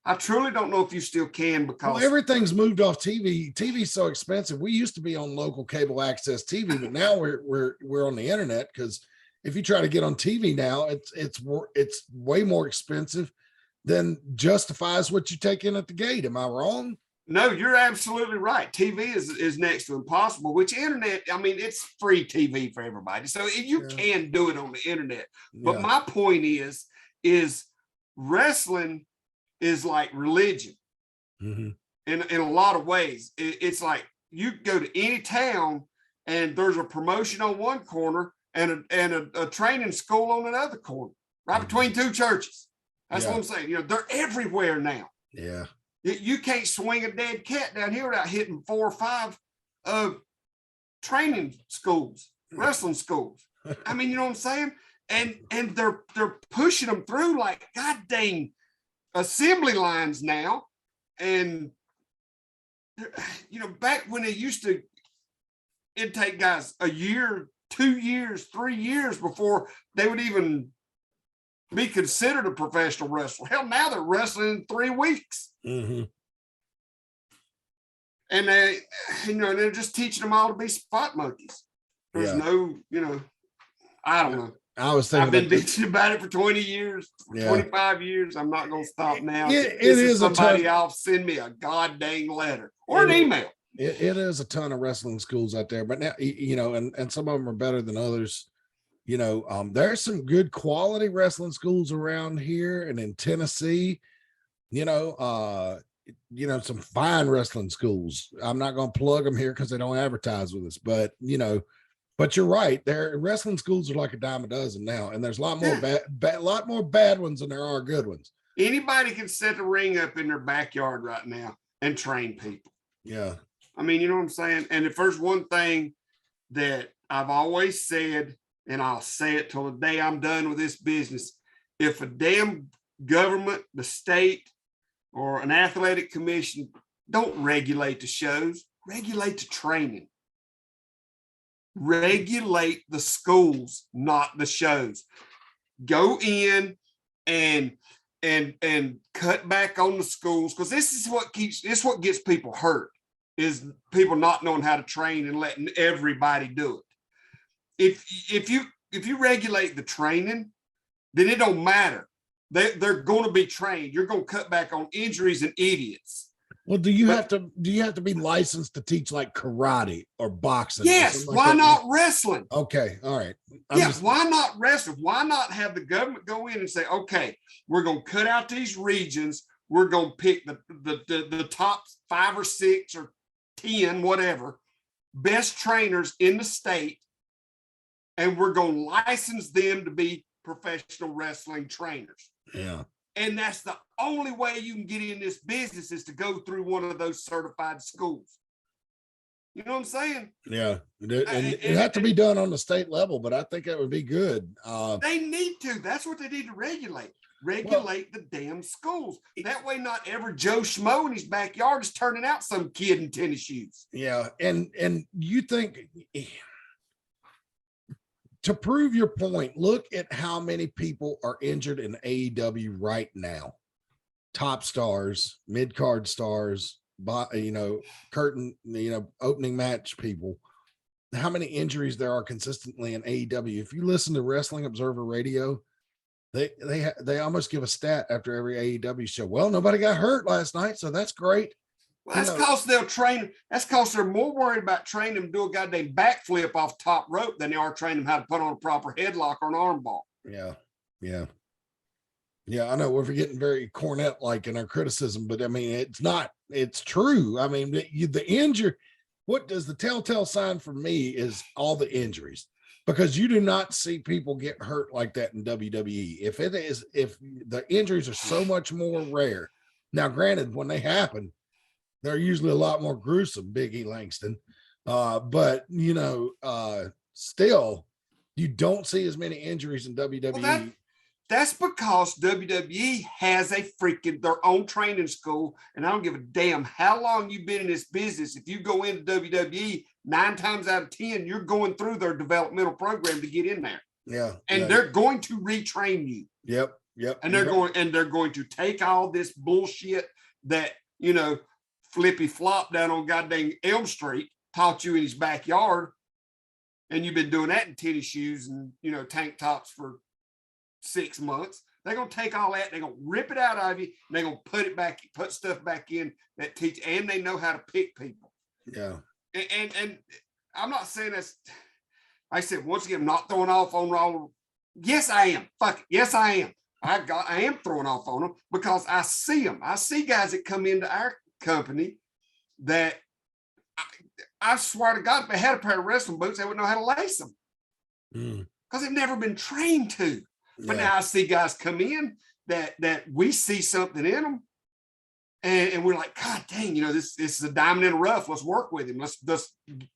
I truly don't know if you still can, because everything's moved off TV. TV's so expensive. We used to be on local cable access TV, but now we're on the internet, because if you try to get on TV now, it's way more expensive than justifies what you take in at the gate. Am I wrong? No, you're absolutely right. TV is next to impossible, which internet, I mean, it's free TV for everybody. So you can do it on the internet. But my point is wrestling is like religion in a lot of ways. It's like you go to any town and there's a promotion on one corner and a training school on another corner, right between two churches. That's what I'm saying. They're everywhere now. Yeah. You can't swing a dead cat down here without hitting 4 or 5 training schools, wrestling schools. I mean, you know what I'm saying? And they're pushing them through like god dang assembly lines now. And back when they used to it'd take guys a year, 2 years, 3 years before they would even be considered a professional wrestler. Hell, now they're wrestling in 3 weeks. Mm-hmm. And they, they're just teaching them all to be spot monkeys. There's no, I don't know. I was thinking I've been bitching about it for 20 years, 25 years. I'm not going to stop now. It is somebody else send me a god dang letter or an email. It is a ton of wrestling schools out there, but now, and some of them are better than others. There's some good quality wrestling schools around here and in Tennessee, some fine wrestling schools. I'm not going to plug them here because they don't advertise with us, but you're right. Their wrestling schools are like a dime a dozen now, and there's a lot more bad ones than there are good ones. Anybody can set the ring up in their backyard right now and train people. Yeah. I mean, you know what I'm saying? And if there's one thing that I've always said, and I'll say it till the day I'm done with this business, if a damn government, the state, or an athletic commission don't regulate the shows, regulate the training. Regulate the schools, not the shows. Go in and cut back on the schools, because this is what gets people hurt, is people not knowing how to train and letting everybody do it. If you regulate the training, then it don't matter. They're going to be trained. You're going to cut back on injuries and idiots. Well, do you have to be licensed to teach like karate or boxing? Yes. Why not wrestling? Okay. All right. Why not wrestling? Why not have the government go in and say, okay, we're going to cut out these regions. We're going to pick the top 5 or 6 or 10, whatever, best trainers in the state. And we're going to license them to be professional wrestling trainers. Yeah. And that's the only way you can get in this business, is to go through one of those certified schools. You know what I'm saying? Yeah. And it had to be done on the state level, but I think that would be good. They need to. That's what they need to regulate. Regulate the damn schools. That way, not every Joe Schmo in his backyard is turning out some kid in tennis shoes. Yeah. And you think, to prove your point, look at how many people are injured in AEW right now. Top stars, mid-card stars, curtain, opening match people. How many injuries there are consistently in AEW. If you listen to Wrestling Observer Radio, they almost give a stat after every AEW show. Well, nobody got hurt last night, so that's great. Well, that's because they'll train. That's because they're more worried about training them to do a goddamn backflip off top rope than they are training them how to put on a proper headlock or an armbar. Yeah. I know we're getting very Cornette-like in our criticism, but I mean, it's true. I mean, the injury, what does the telltale sign for me is all the injuries, because you do not see people get hurt like that in WWE. If the injuries are so much more rare. Now, granted, when they happen, they're usually a lot more gruesome, Big E Langston. But still, you don't see as many injuries in WWE. Well, that's because WWE has their own training school, and I don't give a damn how long you've been in this business. If you go into WWE, 9 times out of 10, you're going through their developmental program to get in there. Yeah. And they're going to retrain you. Yep. And they're going to take all this bullshit that, Flippy Flop down on goddamn Elm Street taught you in his backyard, and you've been doing that in tennis shoes and tank tops for 6 months. They're gonna take all that, they're gonna rip it out of you, and they're gonna put stuff back in that teach, and they know how to pick people. Yeah. And I'm not saying that's, like I said, once again, I'm not throwing off on Raw. Yes, I am. Fuck it. Yes, I am. I am throwing off on them because I see them. I see guys that come into our company that I swear to God, if they had a pair of wrestling boots, they wouldn't know how to lace them because they've never been trained to. But now I see guys come in that we see something in them, and we're like, God dang, this is a diamond in the rough. Let's work with him. Let's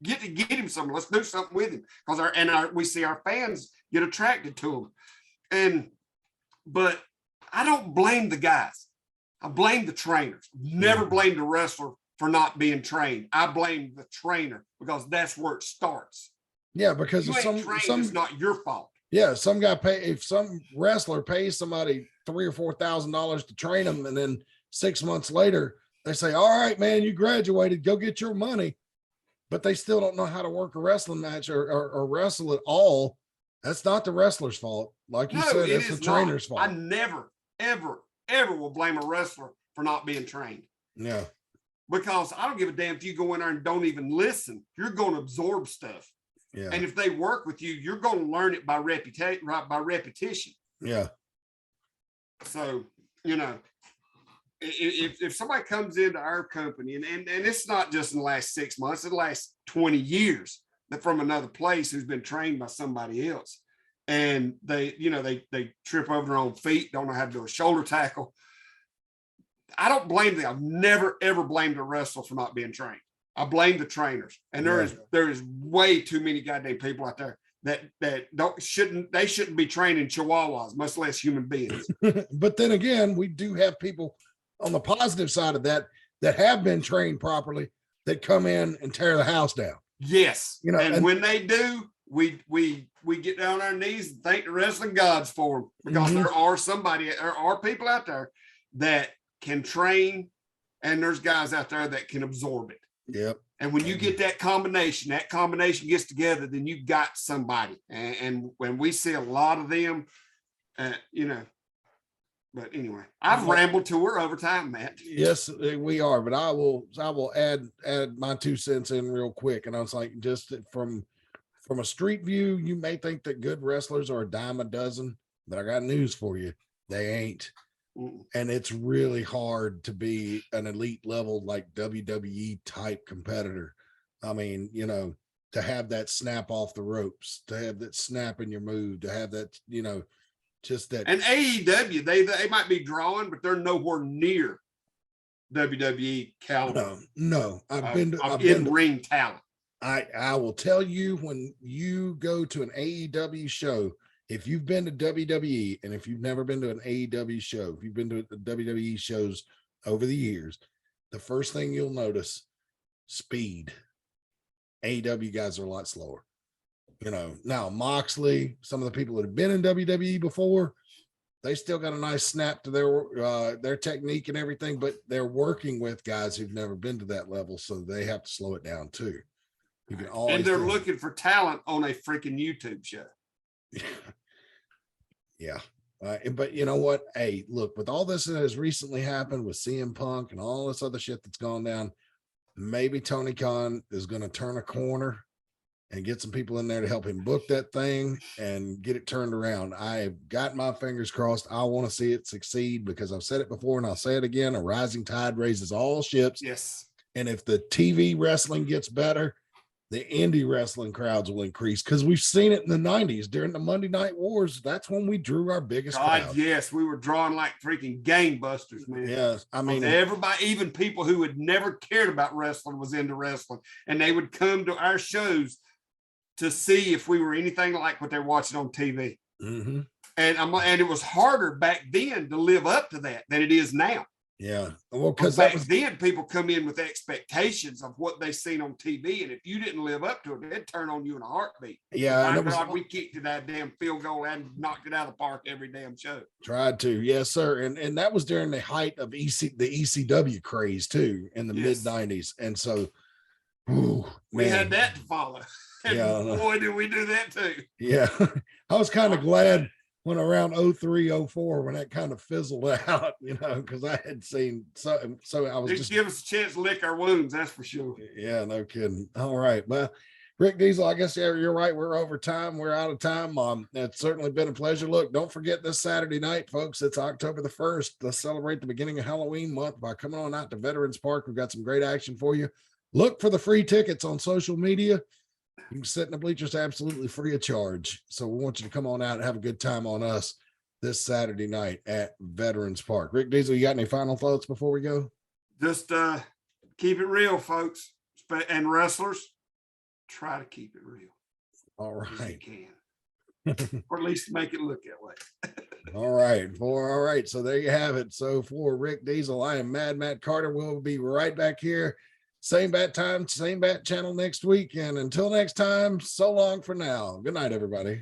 get him something. Let's do something with him, because we see our fans get attracted to him. But I don't blame the guys. I blame the trainers. Never blame the wrestler for not being trained. I blame the trainer because that's where it starts. Yeah, because You if ain't trained, it's not your fault. Yeah, some guy if some wrestler pays somebody $3,000 or $4,000 to train them, and then 6 months later they say, "All right, man, you graduated, go get your money," but they still don't know how to work a wrestling match or wrestle at all. That's not the wrestler's fault. Like you said, it's the trainer's fault. I never, ever will blame a wrestler for not being trained. Yeah. Because I don't give a damn if you go in there and don't even listen. You're going to absorb stuff. Yeah. And if they work with you, you're going to learn it by repetition. Yeah. So, if somebody comes into our company, and it's not just in the last 6 months, it's the last 20 years, that from another place who's been trained by somebody else, and they trip over their own feet, don't know how to do a shoulder tackle. I don't blame them. I've never, ever blamed a wrestler for not being trained. I blame the trainers. And there is way too many goddamn people out there that shouldn't be training chihuahuas, much less human beings. But then again, we do have people on the positive side of that have been trained properly that come in and tear the house down. Yes. And when they do, we get down on our knees and thank the wrestling gods for them, because there are people out there that can train, and there's guys out there that can absorb it. Yep. And when you get that combination gets together, then you've got somebody. And when we see a lot of them, but anyway, I've rambled to we're over time, Matt. Yes, we are, but I will add my 2 cents in real quick. And I was like, just from a street view, you may think that good wrestlers are a dime a dozen, but I got news for you. They ain't. And it's really hard to be an elite level, like WWE type competitor. I mean, to have that snap off the ropes, to have that snap in your move, to have that, just that. And AEW, they might be drawing, but they're nowhere near WWE caliber. No, I've been in-ring talent. I will tell you, when you go to an AEW show, if you've been to WWE, and if you've never been to an AEW show, if you've been to the WWE shows over the years, the first thing you'll notice, speed. AEW guys are a lot slower. Now Moxley, some of the people that have been in WWE before, they still got a nice snap to their technique and everything, but they're working with guys who've never been to that level, so they have to slow it down too. You can always, and they're looking for talent on a freaking YouTube show. Yeah. But you know what? Hey, look, with all this that has recently happened with CM Punk and all this other shit that's gone down, maybe Tony Khan is going to turn a corner and get some people in there to help him book that thing and get it turned around. I've got my fingers crossed. I want to see it succeed, because I've said it before and I'll say it again. A rising tide raises all ships. Yes. And if the TV wrestling gets better, the indie wrestling crowds will increase, because we've seen it in the 90s during the Monday Night Wars. That's when we drew our biggest crowd. Yes, we were drawing like freaking gangbusters, man. Yes, I mean, everybody, even people who had never cared about wrestling, was into wrestling, and they would come to our shows to see if we were anything like what they're watching on TV. Mm-hmm. And it was harder back then to live up to that than it is now. Yeah, well, because then people come in with expectations of what they seen on TV, and if you didn't live up to it, they'd turn on you in a heartbeat. Yeah, my God, we kicked to that damn field goal and knocked it out of the park every damn show. Tried to, yes, sir, and that was during the height of the ECW craze too, in the mid '90s, and so we had that to follow. And boy, did we do that too. Yeah, I was kind of glad when around 03, 04, when that kind of fizzled out, because I had seen so I was just give us a chance to lick our wounds, that's for sure. Yeah, no kidding. All right. Well, Rick Diesel, I guess you're right. We're over time. We're out of time. It's certainly been a pleasure. Look, don't forget this Saturday night, folks. It's October the 1st. Let's celebrate the beginning of Halloween month by coming on out to Veterans Park. We've got some great action for you. Look for the free tickets on social media. You can sit in the bleachers absolutely free of charge. So we want you to come on out and have a good time on us this Saturday night at Veterans Park. Rick Diesel, you got any final thoughts before we go? Just keep it real, folks. And wrestlers, try to keep it real. All right. If you can. Or at least make it look that way. All right. So there you have it. So for Rick Diesel, I am Mad Matt Carter. We'll be right back here. Same bat time, same bat channel next week. And until next time, so long for now. Good night, everybody.